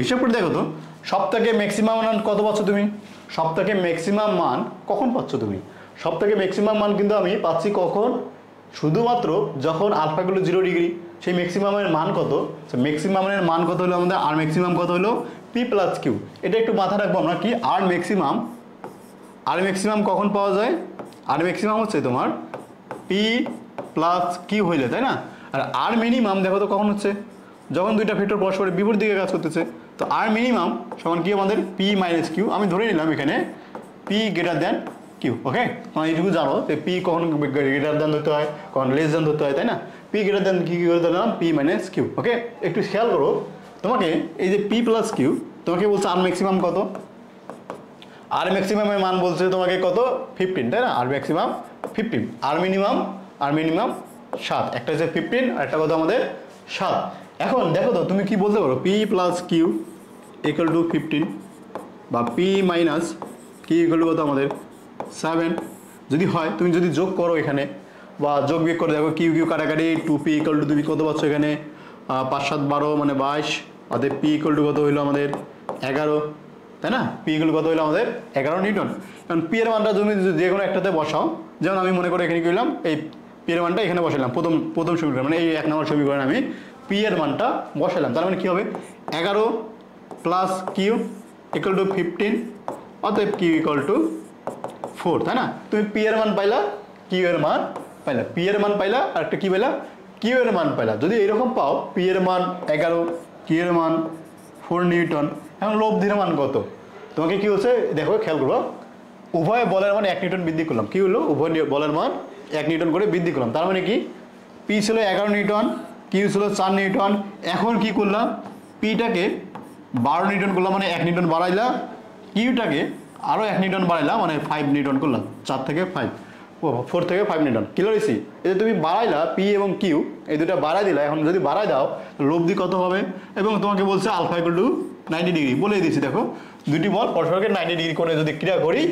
হিসাব করে দেখো তো সবথেকে ম্যাক্সিমাম মান কত পাচ্ছ তুমি, সবথেকে ম্যাক্সিমাম মান কখন পাচ্ছ তুমি, সবথেকে ম্যাক্সিমাম মান কিন্তু আমি পাচ্ছি কখন, শুধুমাত্র যখন আলফা ইকুয়াল টু 0 ডিগ্রি। সেই ম্যাক্সিমামের মান কত, ম্যাক্সিমামের মান কত হলো আমাদের, আর ম্যাক্সিমাম কত হলো পি প্লাস কিউ। এটা একটু মাথা রাখবো আমরা কি, আর ম্যাক্সিমাম কখন পাওয়া যায়, আর ম্যাক্সিমাম হচ্ছে তোমার পি প্লাস কিউ হইলে, তাই না? আর মিনিমাম দেখো তো কখন হচ্ছে, যখন দুইটা ভেক্টর পরস্পরের বিপরীত দিকে কাজ করতেছে। তো আর মিনিমাম সমান কি আমাদের পি মাইনাস কিউ। আমি ধরে নিলাম এখানে পি গ্রেটার দেন কিউ। ওকে, মানে এইটুকু জানো যে পি কখন গ্রেটার দেন ধরতে হয়, কখন লেস দেন ধরতে হয়, তাই না? পি গ্রেটার দেন কি করে দিলাম, পি মাইনাস কিউ। ওকে, একটু খেয়াল করো, তোমাকে এই যে পি প্লাস কিউ তোমাকে বলছে আর ম্যাক্সিমাম কত, আর ম্যাক্সিমামের মান বলছে তোমাকে কত 15, তাই না? আর ম্যাক্সিমাম 15, আর মিনিমাম 7, একটা হচ্ছে 15 আর একটা কত আমাদের 7। এখন দেখো তো তুমি কি বলতে পারো, p plus q equal to 15 বা p minus q equal to কত আমাদের 7 যদি হয়, তুমি যদি যোগ করো এখানে বা যোগ বিয়োগ করে দেখো কিউ কাটাকাটি 2p ইকুয়াল টু তুমি কত পাচ্ছ এখানে 5 7 12 মানে 22, অর্থাৎ পি ইকুয়াল টু কত হইলো আমাদের 11, তাই না? পি ইকুয়াল কত হইলো আমাদের 11 নিউটন। কারণ পি এর মানটা তুমি যে কোনো একটাতে বসাও, যেমন আমি মনে করি এখানে কি করলাম, এই পি এর মানটা এখানে বসালাম প্রথম সমীকরণ, মানে এই 1 নম্বর সমীকরণে আমি পি এর মানটা বসালাম। তার মানে কি হবে 11 প্লাস কিউ ইকুয়াল টু 15, অতএব কিউ ইকুয়াল টু 4, তাই না? তুমি পি এর মান পাইলা, কিউ এর মান পাইলা, পি এর মান পাইলা আর একটা কি পাইলা, কিউ এর মান পাইলা। যদি এইরকম পাও পি এর মান 11, কিউ এর মান 4 নিউটন, এখন লব্ধির মান কত তোমাকে কি হচ্ছে দেখো, খেয়াল করবো, উভয় বলের মান 1 নিউটন বৃদ্ধি করলাম। কি হলো, উভয় বলের মান 1 নিউটন করে বৃদ্ধি করলাম। তার মানে কি পি ছিল 11 নিউটন, কিউ ছিল 4 নিউটন। এখন কি করলাম, পিটাকে 12 নিউটন করলাম, মানে 1 নিউটন বাড়াইলাম, কিউটাকে আরও 1 নিউটন বাড়াইলাম, মানে 5 নিউটন করলাম, 4 থেকে 5 4 থেকে 5 নিউটন। কি লইছি, এই যে তুমি বাড়াইলা পি এবং কিউ এই দুটা বাড়াই দিলা, এখন যদি বাড়াই দাও লব্ধি কত হবে, এবং তোমাকে বলছে আলফা ইকুয়াল টু 90 ডিগ্রি বলে দিয়েছি। দেখো দুটি বল পরস্পরকে 90 ডিগ্রি করে যদি ক্রিয়া করি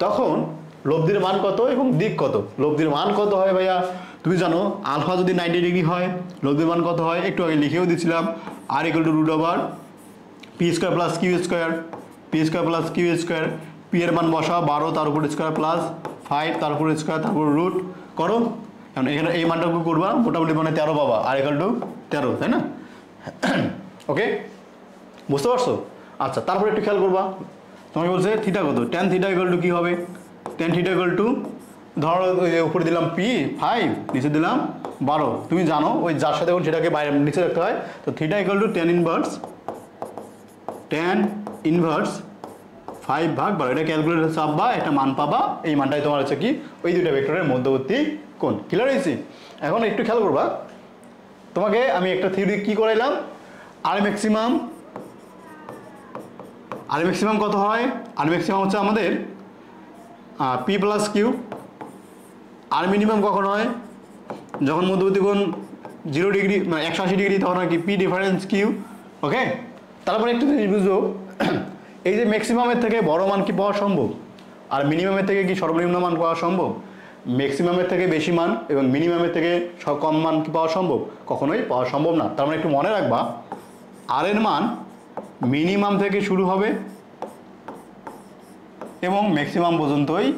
তখন লব্ধির মান কত এবং দিক কত। লব্ধির মান কত হয় ভাইয়া তুমি জানো, আলফা যদি 90 ডিগ্রি হয় লব্ধির মান কত হয়, একটু আগে লিখেও দিয়েছিলাম, R equal to root over P square plus Q square, P square plus Q square, P এর মান বসা 12 তার উপর স্কোয়ার প্লাস 5 তার উপর স্কোয়ার তারপর রুট করো। এখন এখানে এই মানটাকে করবা মোটামুটি মানে 13 পাবা, আর ইকুয়াল টু 13, তাই না? ওকে, বুঝতে পারছো? আচ্ছা, তারপরে একটু খেয়াল করবা, তোমাকে বলছে থিটা কত, ট্যান থিটা ইকুয়াল টু কি হবে, ট্যান থিটা ইকুয়াল টু ধরো উপরে দিলাম পি 5, নিচে দিলাম 12। তুমি জানো ওই যার সাথে সেটাকে বাইরে নিচে রাখতে হয়। তো theta equal to tan inverse 5/12। এটা ক্যালকুলেটর চাপবা, একটা মান পাবা, এই মানটাই তোমার হচ্ছে কি ওই দুইটা ভেক্টরের মধ্যবর্তী কোণ। ক্লিয়ার হয়েছি? এখন একটু খেয়াল করবা, তোমাকে আমি একটা থিওরি কি করাইলাম, আর ম্যাক্সিমাম কত হয়, আর ম্যাক্সিমাম হচ্ছে আমাদের পি প্লাস কিউ। আর মিনিমাম কখন হয়, যখন মধ্যবর্তী কোণ 0 ডিগ্রি মানে 180 ডিগ্রি, তখন আর কি পি ডিফারেন্স কিউ। ওকে, তারপরে একটু জিনিস বুঝো, এই যে ম্যাক্সিমামের থেকে বড় মান কি পাওয়া সম্ভব, আর মিনিমামের থেকে কি সর্বনিম্ন মান পাওয়া সম্ভব? ম্যাক্সিমামের থেকে বেশি মান এবং মিনিমামের থেকে কম মান কি পাওয়া সম্ভব? কখনোই পাওয়া সম্ভব না। তার মানে একটু মনে রাখবা, আর এর মান মিনিমাম থেকে শুরু হবে এবং ম্যাক্সিমাম পর্যন্তই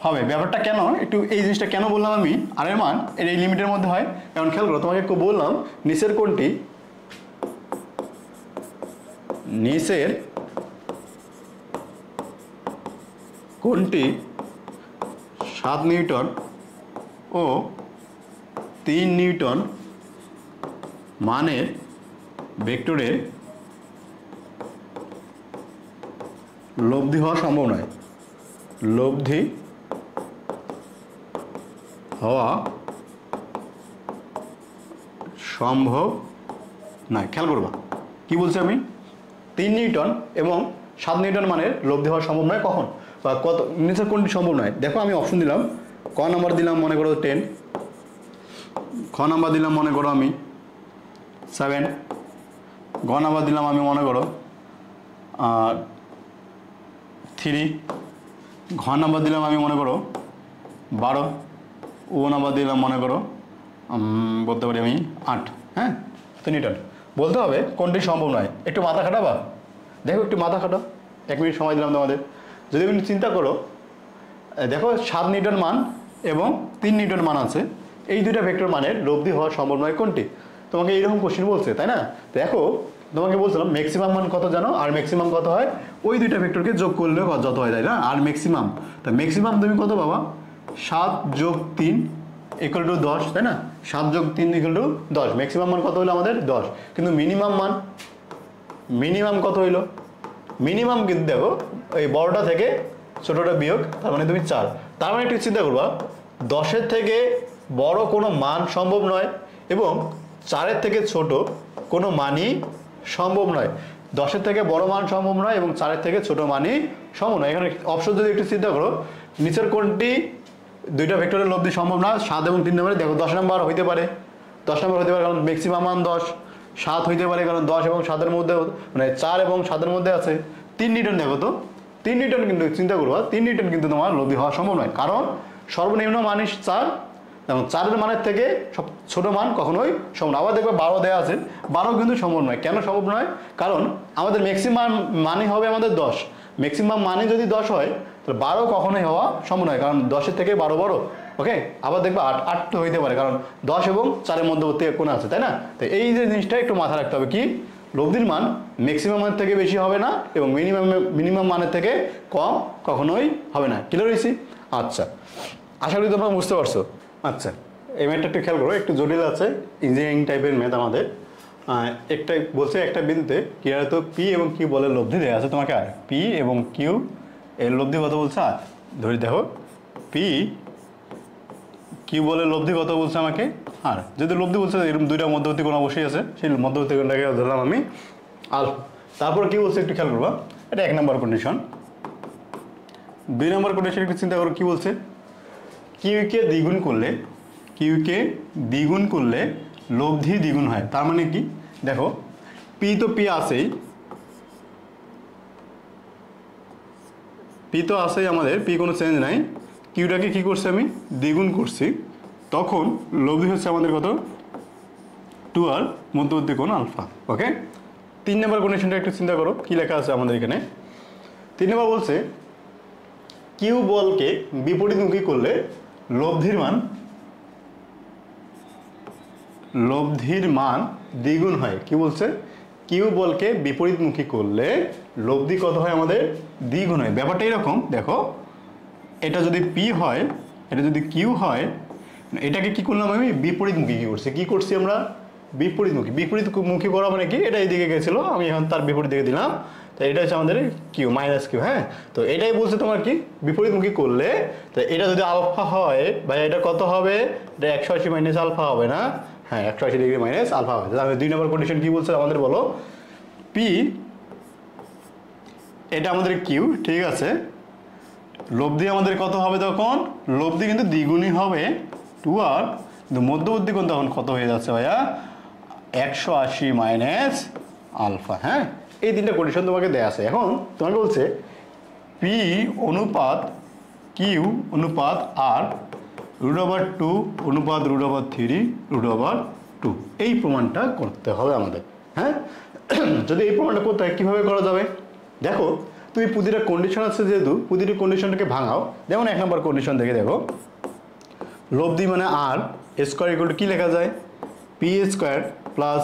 হবে। ব্যাপারটা কেন, একটু এই জিনিসটা কেন বললাম আমি, আর এর মান এর এই লিমিটের মধ্যে হয়। এখন খেয়াল করো, তোমাকে একটু বললাম নিচের কোণটি, নিচের কোণটি 7 নিউটন ও 3 নিউটন মানের ভেক্টরের লব্ধি হওয়া সম্ভব নয়। লব্ধি হওয়া সম্ভব নয়। খেয়াল করবা কি বলছি আমি, 3 নিউটন এবং 7 নিউটন মানের লব্ধি হওয়া সম্ভব নয়। কখন বা কত, নিচের কোনটি সম্ভব নয়? দেখো আমি অপশন দিলাম, ক নাম্বার দিলাম মনে করো 10, খ নাম্বার দিলাম মনে করো আমি 7, গ নাম্বার দিলাম আমি মনে করো 3, ঘ নাম্বার দিলাম আমি মনে করো 12, ও নাম্বার দিলাম মনে করো বলতে পারি আমি 8। হ্যাঁ, তো নিউটন বলতে হবে কোনটি সম্ভব নয়। একটু মাথা খাটাবা, দেখো একটু মাথা খাটাও, 1 মিনিট সময় দিলাম তোমাদের। যদি তুমি চিন্তা করো, দেখো 7 নিউটন মান এবং 3 নিউটন মান আছে, এই দুইটা ভেক্টর মানের লব্ধি হওয়া সম্ভব নয় কোনটি? তোমাকে এইরকম কোশ্চেন বলছে, তাই না? দেখো তোমাকে বলছিলাম ম্যাক্সিমাম মান কত জানো, আর ম্যাক্সিমাম কত হয়? ওই দুইটা ভেক্টরকে যোগ করলে যত হয়, তাই না? আর ম্যাক্সিমাম, তা ম্যাক্সিমাম তুমি কত পাবা? 7 যোগ 3 ইকুয়াল টু 10, তাই না? 7 যোগ 3 ইকুয়াল টু 10। ম্যাক্সিমাম মান কত হলো আমাদের? 10। কিন্তু মিনিমাম মান, মিনিমাম কত হইলো? মিনিমাম কিন্তু দেখো এই বড়টা থেকে ছোটটা বিয়োগ, তার মানে তুমি 4। তার মানে একটু চিন্তা করবা, 10-এর থেকে বড় কোনো মান সম্ভব নয় এবং 4-এর থেকে ছোট কোনো মানই সম্ভব নয়। 10-এর থেকে বড় মান সম্ভব নয় এবং 4-এর থেকে ছোট মানই সম্ভব নয়। এখানে অপশন যদি একটু চিন্তা করো, নিচের কোনটি দুইটা ভেক্টরের লব্ধি সম্ভব না? 7 এবং 3 নম্বরে দেখো 10 নম্বর হইতে পারে, 10 নম্বর হইতে পারে কারণ ম্যাক্সিমাম মান 10। 7 হইতে পারে কারণ 10 এবং 7-এর মধ্যে, মানে 4 এবং 7-এর মধ্যে আছে। 3 নিউটন দেখো তো, 3 নিউটন কিন্তু চিন্তা করবা, 3 নিউটন কিন্তু তোমার লব্ধি হওয়া সম্ভব নয়, কারণ সর্বনিম্ন মান 4 এবং 4-এর মানের থেকে সব ছোট মান কখনোই সম্ভব না। আবার দেখবে 12 দেওয়া আছে, 12 কিন্তু সম্ভব নয়। কেন সম্ভব নয়? কারণ আমাদের ম্যাক্সিমাম মানই হবে আমাদের 10। ম্যাক্সিমাম মানই যদি 10 হয় তাহলে 12 কখনোই হওয়া সম্ভব নয়, কারণ 10-এর থেকে 12 বড়। ওকে, আবার দেখবে 8 তো হইতে পারে কারণ 10 এবং 4-এর মধ্যবর্তী কোণ আছে, তাই না? তো এই যে জিনিসটা একটু মাথায় রাখতে হবে, কি লব্ধির মান ম্যাক্সিমাম মানের থেকে বেশি হবে না এবং মিনিমাম মানের থেকে কম কখনোই হবে না। ক্লিয়ার হয়েছি? আচ্ছা, আশা করি তোমরা বুঝতে পারছো। আচ্ছা, এই ম্যাথটা একটু খেয়াল করো, একটু জটিল আছে, ইঞ্জিনিয়ারিং টাইপের ম্যাথ আমাদের। একটা বলছে একটা বিন্দুতে কি আর তো পি এবং কিউ বলে লব্ধি দেওয়া আছে তোমাকে, আর পি এবং কিউ এর লব্ধি কত বলছে আর। ধরি দেখো পি কিউ বলে লব্ধি কত বলছে আমাকে আর, যদি লব্ধি বলছে এরকম দুইটা মধ্যবর্তী কোণ অবশ্যই আছে, সেই মধ্যবর্তী কোণটাকে ধরলাম আমি আলফা। তারপর কি বলছে একটু খেয়াল করবা, এটা 1 নম্বর কন্ডিশন। 2 নম্বর কন্ডিশন একটু চিন্তা করো, কি বলছে? কিউকে দ্বিগুণ করলে, কিউকে দ্বিগুণ করলে লব্ধি দ্বিগুণ হয়। তার মানে কি দেখো, পি তো পি আছেই, পি তো আছেই আমাদের, পি কোনো চেঞ্জ নাই। কিউটাকে কি করছি আমি? দ্বিগুণ করছি, তখন লব্ধি হচ্ছে আমাদের কত? 2 আর মধ্যবর্তী কোণ আলফা। ওকে, 3 নম্বর কন্ডিশনটা একটু চিন্তা করো, কি লেখা আছে আমাদের এখানে। 3 নম্বর বলছে কিউ বলকে বিপরীতমুখী করলে লব্ধির মান দ্বিগুণ হয়। কি বলছে? কিউ বলকে বিপরীতমুখী করলে লব্ধি কত হয় আমাদের? দ্বিগুণ হয়। ব্যাপারটা এরকম দেখো, এটা যদি পি হয়, এটা যদি কিউ হয়, এটাকে কি করলাম আমি? বিপরীতমুখী কি করছি? কি করছি আমরা? বিপরীতমুখী। বিপরীতমুখী করা মানে কি? এটা এইদিকে গেছিলো, আমি এখন তার বিপরীত দিকে দিলাম, তো এটা হচ্ছে আমাদের কিউ মাইনাস কিউ। হ্যাঁ, তো এটাই বলছে তোমার কি বিপরীতমুখী করলে, তো এটা যদি আলফা হয় ভাই, এটা কত হবে? এটা 180 মাইনাস আলফা হবে না? হ্যাঁ, 180 ডিগ্রি মাইনাস আলফা হবে। তাহলে 2 নম্বর কন্ডিশন কি বলছে আমাদের বলো? পি এটা আমাদের কিউ, ঠিক আছে, লব্ধি আমাদের কত হবে তখন? লব্ধি কিন্তু দ্বিগুণই হবে 2 আর, কিন্তু মধ্যবর্তী কোণ তখন কত হয়ে যাচ্ছে ভাইয়া? 180 মাইনাস আলফা। হ্যাঁ, এই 3টা কন্ডিশন তোমাকে দেয়া আছে। এখন তোমাকে বলছে পি অনুপাত কিউ অনুপাত আর √2 অনুপাত √3 √2, এই প্রমাণটা করতে হবে আমাদের। হ্যাঁ, যদি এই প্রমাণটা করতে হয় কীভাবে করা যাবে? দেখো তুমি প্রতিটা কন্ডিশন আছে, যেহেতু প্রতিটি কন্ডিশনটাকে ভাঙাও। যেমন 1 নম্বর কন্ডিশন দেখে দেখো, লব্ধি মানে আর স্কোয়ার ইকুয়াল টু কী লেখা যায়? P square plus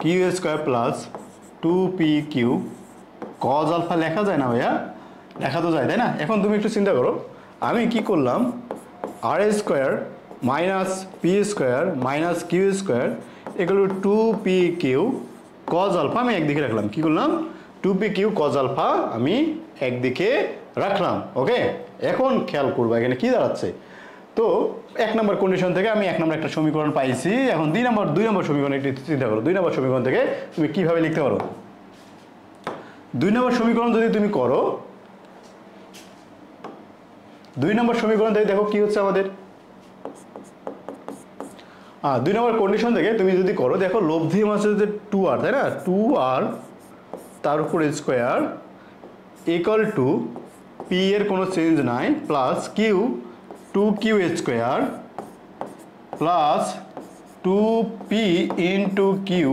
Q square plus 2p Q cos alpha লেখা যায় না ভাইয়া? লেখা তো যায়, তাই না? এখন তুমি একটু চিন্তা করো, আমি কি করলাম? R square minus P square minus Q square equal to 2p Q cos alpha আমি একদিকে রাখলাম। কি করলাম? 2p কিউ কজ আলফা আমি একদিকে রাখলাম। ওকে, এখন খেয়াল করবো এখানে কি দাঁড়াচ্ছে। তো 1 নম্বর কন্ডিশন থেকে আমি 1 নম্বর একটা সমীকরণ পাইছি। এখন 2 নম্বর সমীকরণ একটু চিন্তা করো। 2 নম্বর সমীকরণ থেকে তুমি কিভাবে লিখতে পারো? 2 নম্বর সমীকরণ যদি তুমি করো, 2 নম্বর সমীকরণ থেকে দেখো কি হচ্ছে আমাদের। 2 নম্বর কন্ডিশন থেকে তুমি যদি করো, দেখো লব্ধি আছে যে 2r, তাই না? 2r তার উপর স্কোয়ার ইকুয়াল টু পি এর কোনো চেঞ্জ নাই plus q 2q square plus 2p into q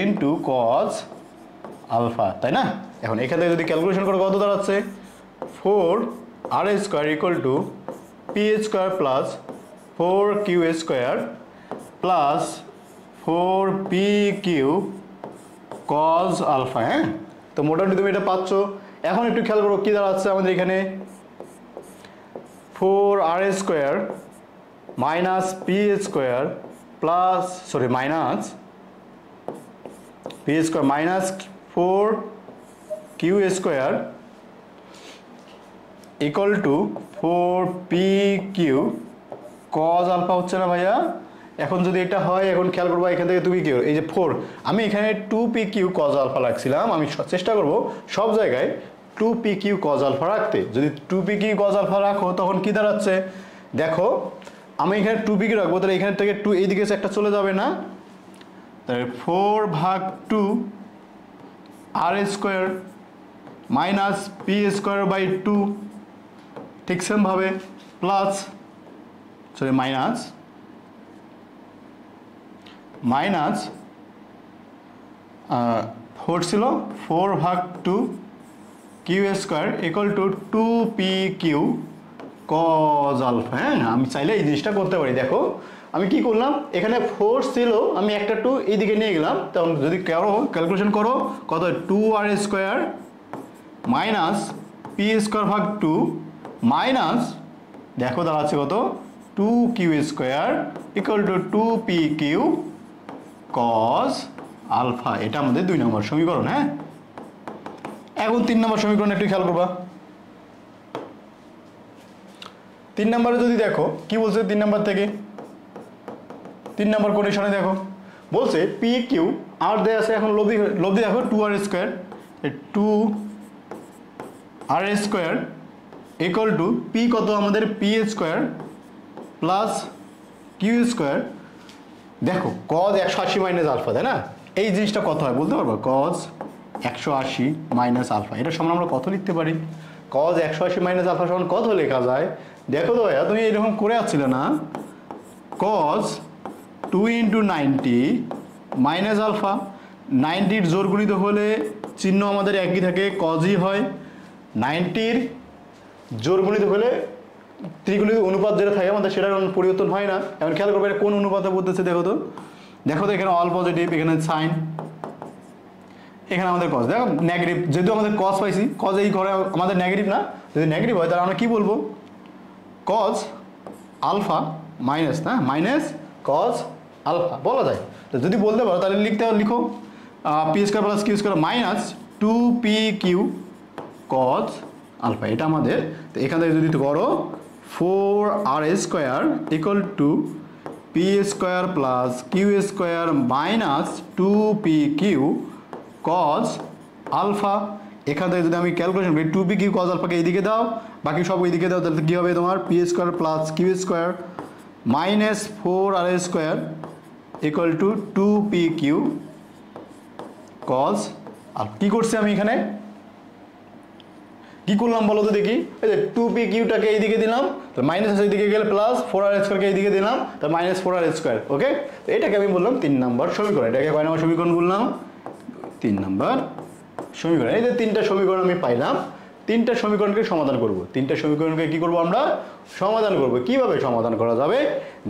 into cos alpha, তাই না? এখন এখান থেকে যদি ক্যালকুলেশন করো কত দাঁড়াচ্ছে? 4r square equal to P square plus 4q square plus 4pq cos alpha. হ্যাঁ, তো মোটামুটি তুমি এটা পাচ্ছ। এখন একটু খেয়াল করো কি দাঁড়াচ্ছে আমাদের এখানে, 4r square minus P square plus minus P square minus 4q square equal to 4pq cos alpha হচ্ছে না ভাইয়া? এখন যদি এটা হয়, এখন খেয়াল করবো এখান থেকে তুমি কি এই যে 4, আমি এখানে 2pq cos আলফা রাখছিলাম, আমি চেষ্টা করব সব জায়গায় 2pq cos আলফা রাখতে। যদি 2pq cos আলফা রাখো তখন কি দাঁড়াচ্ছে দেখো, আমি এখানে 2pq রাখবো, তাহলে এখান থেকে 2 এইদিকে একটা চলে যাবে না, তাহলে 4/2 r square minus P square by 2, ঠিক সেম ভাবে প্লাস মাইনাস 4 ছিল 4/2 q square equal to 2pq cos alpha. হ্যাঁ, আমি চাইলে এই জিনিসটা করতে পারি। দেখো আমি কি করলাম, এখানে 4 ছিল, আমি একটা 2 এইদিকে নিয়ে গেলাম, তখন যদি ক্যালকুলেশন করো কত, 2r square minus P square ভাগ 2 মাইনাস, দেখো দাঁড়াচ্ছে কত, 2q square equal to 2pq cos alpha. এটা আমাদের 2 নম্বর সমীকরণ। হ্যাঁ, এখন 3 নম্বর সমীকরণ একটু খেয়াল করবা। 3 নম্বরে যদি দেখো কি বলছে, 3 নম্বর থেকে 3 নম্বর কন্ডিশনে দেখো বলছে পি কিউ আর দেয়া আছে, এখন লব্ধি দেখো 2r square, 2r square equal to p কত আমাদের, P square plus Q square. দেখো cos 180 মাইনাস আলফা, তাই না? এই জিনিসটা কত হয় বলতে পারবো, cos 180 মাইনাস আলফা, এটা সমান আমরা কত লিখতে পারি? cos 180 মাইনাস আলফা সমান কত লেখা যায়? দেখো তো ভাইয়া, তুমি এরকম করে আসছিলে না, cos 2 × 90 মাইনাস আলফা, 90-র জোর গুণিত হলে চিহ্ন আমাদের একই থাকে, cosই হয়, 90-র জোর গুণিত হলে ত্রিগুণিত অনুপাত যেটা থাকে আমাদের সেটার পরিবর্তন হয় না। এখন খেয়াল করবে এটা কোন অনুপাতে বলতেছে, দেখো তো এখানে অল পজিটিভ, এখানে সাইন, এখানে আমাদের cos, দেখো নেগেটিভ, যেহেতু আমাদের cos পাইছি, cos এই ঘরে আমাদের নেগেটিভ না, যদি নেগেটিভ হয় তাহলে আমরা কি বলবো, cos আলফা মাইনাস, না মাইনাস cos আলফা বলা যায়। তো যদি বলতে পারো তাহলে লিখো p square plus Q square minus 2pq cos alpha, এটা আমাদের। তো এখান থেকে যদি করো 4r square equal to P square plus Q square minus 2pq cos alpha. এখান থেকে যদি আমি ক্যালকুলেশন করি 2pq cos আলফাকে এইদিকে দাও, বাকি সব ওইদিকে দাও, তাহলে কী হবে তোমার, P square plus Q square minus 4r square equal to 2pq cos alpha. কী করছি আমি এখানে, কি করলাম বলো তো দেখি, এই যে 2pqটাকে এইদিকে দিলাম, তো মাইনাস এইদিকে গেলে প্লাস 4r স্কোয়ারকে এইদিকে দিলাম, তো মাইনাস 4r স্কোয়ার। ওকে, তো এটাকে আমি বললাম 3 নম্বর সমীকরণ। এটাকে কয় নম্বর সমীকরণ বললাম, 3 নম্বর সমীকরণ। এই যে 3টা সমীকরণ আমি পাইলাম, 3টা সমীকরণকে সমাধান করব। 3টা সমীকরণকে কি করব, আমরা সমাধান করব। কিভাবে সমাধান করা যাবে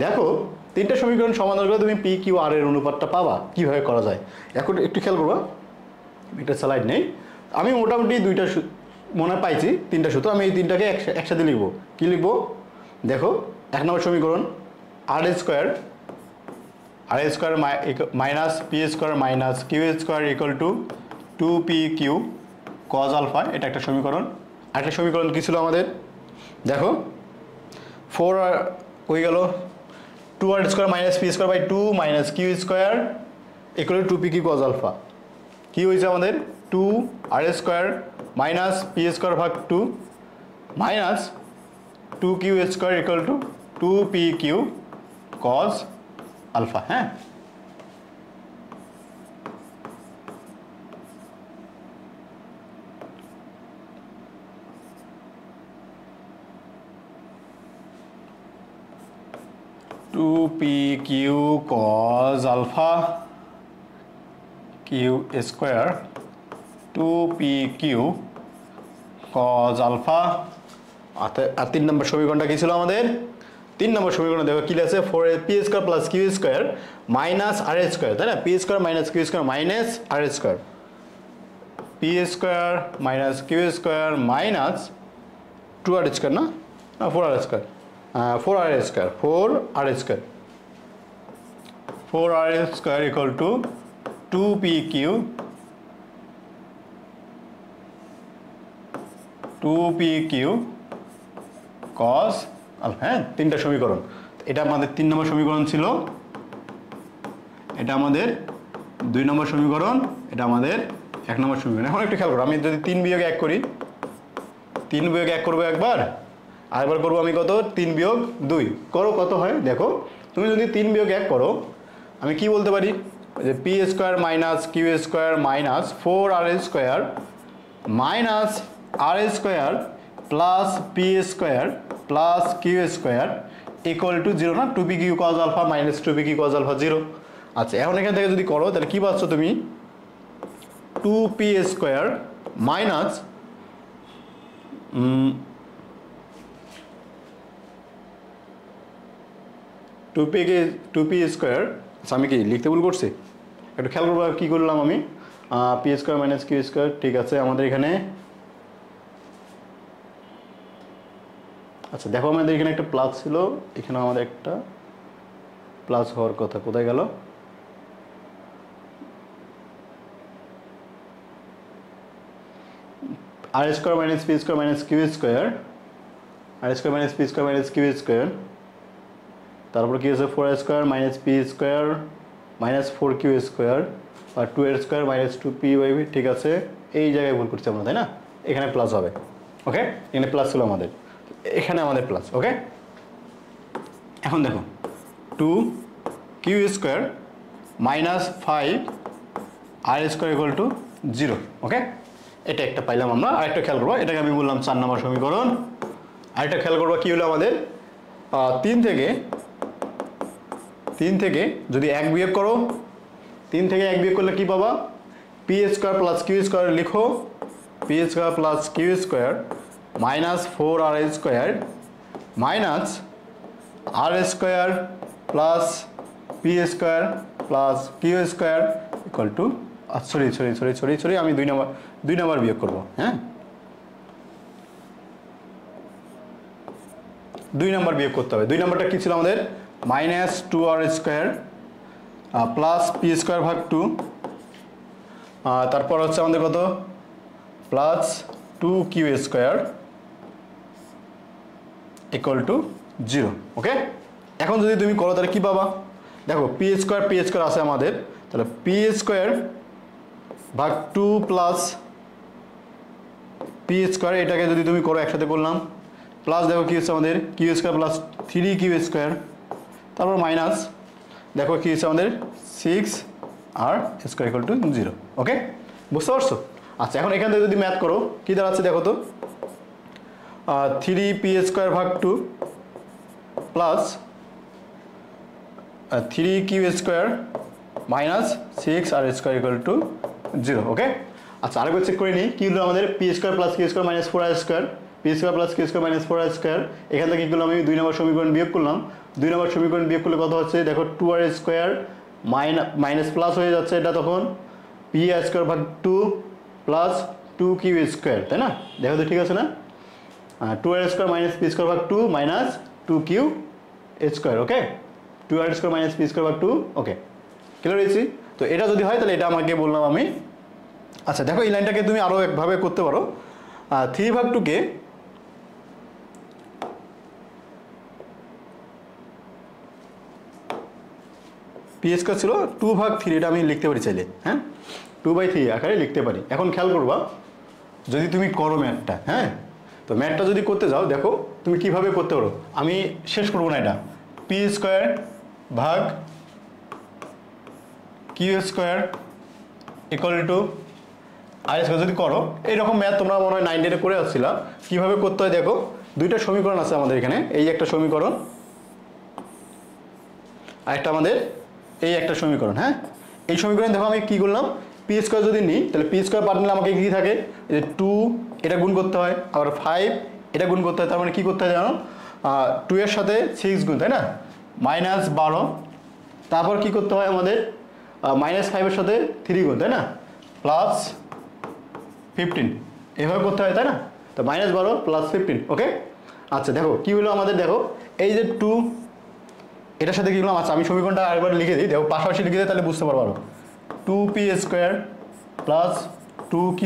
দেখো, 3টা সমীকরণ সমাধান করে তুমি পি কিউ আর এর অনুপাতটা পাবা, কিভাবে করা যায়। এখন একটু খেয়াল করবা, একটা স্লাইড নেই, আমি মোটামুটি 2টা মনে পাইছি, 3টা সূত্র, আমি এই 3টাকে একসাথে লিখবো। কি লিখবো দেখো, 1 নম্বর সমীকরণ R square minus P square minus Q square equal to 2pq cos alpha, এটা একটা সমীকরণ। আরেকটা সমীকরণ কী ছিল আমাদের দেখো, 4 হয়ে গেল 2r square minus P square by 2 minus Q square equal to 2pq cos alpha. কী হয়েছে আমাদের, 2r square minus P square ভাগ 2 minus 2q square equal to 2pq cos alpha. হ্যাঁ, two P Q cos alpha Q square 2pq cos alpha. আর 3 নম্বর সমীকরণটা কি ছিল আমাদের, 3 নম্বর সমীকরণ দেখো কি আছে, 4p² plus q² minus r², তাই না, p² minus q² minus r², p² minus q² minus 2r² না 4r², 4r² equal to 2pq 2pq cos alpha. হ্যাঁ, 3টা সমীকরণ। এটা আমাদের 3 নম্বর সমীকরণ ছিল, এটা আমাদের 2 নম্বর সমীকরণ, এটা আমাদের 1 নম্বর সমীকরণ। এখন একটু খেয়াল করো, আমি যদি 3 বিয়োগ 1 করি, 3 বিয়োগ 1 করবো একবার, আরেকবার করবো আমি কত, 3 বিয়োগ 2 করো, কত হয় দেখো। তুমি যদি 3 বিয়োগ 1 করো, আমি কি বলতে পারি যে p² minus q² minus 4r² minus r² plus p² plus q² equal to 0 না, 2pq cos alpha minus 2pq cos alpha 0। আচ্ছা, এখন এখান থেকে যদি করো তাহলে কি পাচ্ছ তুমি, 2p² মাইনাস 2p², আচ্ছা আমি কি লিখতে ভুল করছি, একটু খেয়াল করবো কী করলাম আমি, p² মাইনাস q², ঠিক আছে আমাদের এখানে। আচ্ছা দেখো, আমাদের এখানে একটা প্লাস ছিল, এখানে আমাদের একটা প্লাস হওয়ার কথা, কোথায় গেল, r² minus p² minus q², r² minus p² minus q², তারপর কি আছে 4r² minus p² minus 4q² আর 2r² মাইনাস 2p/v, ঠিক আছে। এই জায়গায় ভুল করছি আমরা, তাই না, এখানে প্লাস হবে, ওকে, এখানে প্লাস ছিল আমাদের, এখানে আমাদের প্লাস, ওকে। এখন দেখো 2q² minus 5r² equal to 0, ওকে, এটা একটা পাইলাম আমরা। আরেকটা খেয়াল করবো, এটাকে আমি বললাম 4 নম্বর সমীকরণ। আরেকটা খেয়াল করবো কি হলো আমাদের, 3 থেকে যদি 1 বিয়োগ করো, 3 থেকে 1 বিয়োগ করলে কি পাবা, p² প্লাস q² লিখো, p² plus q² minus 4r² minus r² plus p² plus q² equal two, sorry আমি 2 নম্বর বিয়োগ করবো, হ্যাঁ 2 নম্বর বিয়োগ করতে হবে। 2 নম্বরটা কি ছিল আমাদের, মাইনাস 2r² প্লাস p² ভাগ 2, তারপর হচ্ছে আমাদের কত, প্লাস 2q² ইকুয়াল টু 0, ওকে। এখন যদি তুমি করো তাহলে কি পাবা, দেখো p² আছে আমাদের, তাহলে p² ভাগ 2 প্লাস p², এটাকে যদি তুমি করো একসাথে করলাম, প্লাস দেখো কি হচ্ছে আমাদের q² প্লাস 3q², তারপর মাইনাস দেখো কি হচ্ছে আমাদের 6r² ইকুয়াল টু 0, ওকে, বুঝতে পারছো। আচ্ছা, এখন এখান থেকে যদি ম্যাথ করো কি দাঁড়াচ্ছে দেখো তো, 3p² ভাগ 2 plus 3q² minus 6r² equal to 0, ওকে। আচ্ছা, আরেকবার চেক করে নিই কি হলো আমাদের, p² plus q² minus 4r², p² plus q² minus 4r², এখান থেকে কি করলাম আমি 2 নম্বর সমীকরণ বিয়োগ করলাম। 2 নম্বর সমীকরণ বিয়োগ করলে কত হচ্ছে দেখো, 2r² মাইনাস প্লাস হয়ে যাচ্ছে, এটা তখন p² ভাগ 2 প্লাস 2q², তাই না, দেখো তো ঠিক আছে না, 2r² মাইনাস p² ভাগ 2 মাইনাস 2q², ওকে, 2r² মাইনাস p² ভাগ 2, ওকে, ক্লিয়ার হয়েছি। তো এটা যদি হয় তাহলে এটা আমাকে বললাম আমি। আচ্ছা দেখো, এই লাইনটাকে তুমি আরও একভাবে করতে পারো, 3 ভাগ 2 কে p² ছিল 2 ভাগ 3, এটা আমি লিখতে পারি চাইলে, হ্যাঁ 2/3 আকারে লিখতে পারি। এখন খেয়াল করবা, যদি তুমি করো ম্যাথটা, হ্যাঁ, তো ম্যাথটা যদি করতে যাও দেখো তুমি কিভাবে করতে পারো, আমি শেষ করবো না এটা, p² ভাগ q² ইকুয়াল টু r² যদি করো, এইরকম ম্যাথ তোমরা মনে হয় 9 10-এ করে আসছিলা, কীভাবে করতে হয় দেখো, 2টা সমীকরণ আছে আমাদের এখানে, এই একটা সমীকরণ, আরেকটা আমাদের এই একটা সমীকরণ, হ্যাঁ, এই সমীকরণ দেখো আমি কি করলাম, p² যদি নিই তাহলে p² পার্ট নিলে আমাকে কি থাকে, যে 2 এটা গুণ করতে হয়, আবার 5 এটা গুণ করতে হয়, তার মানে কি করতে হয় জানো, 2 এর সাথে 6 গুণ, তাই না, -12। তারপর কি করতে হয় আমাদের, -5 এর সাথে 3 গুণ, তাই না, +15, এভাবে করতে হয়, তাই না। তো -12 +15, ওকে। আচ্ছা দেখো কি হলো আমাদের, দেখো এই যে 2 এটার সাথে কি হলো, আচ্ছা আমি সমীকরণটা আরেকবার লিখে দিই, দেখো পাশাপাশি লিখে দিই তাহলে বুঝতে পারবো। 2p² plus 2q²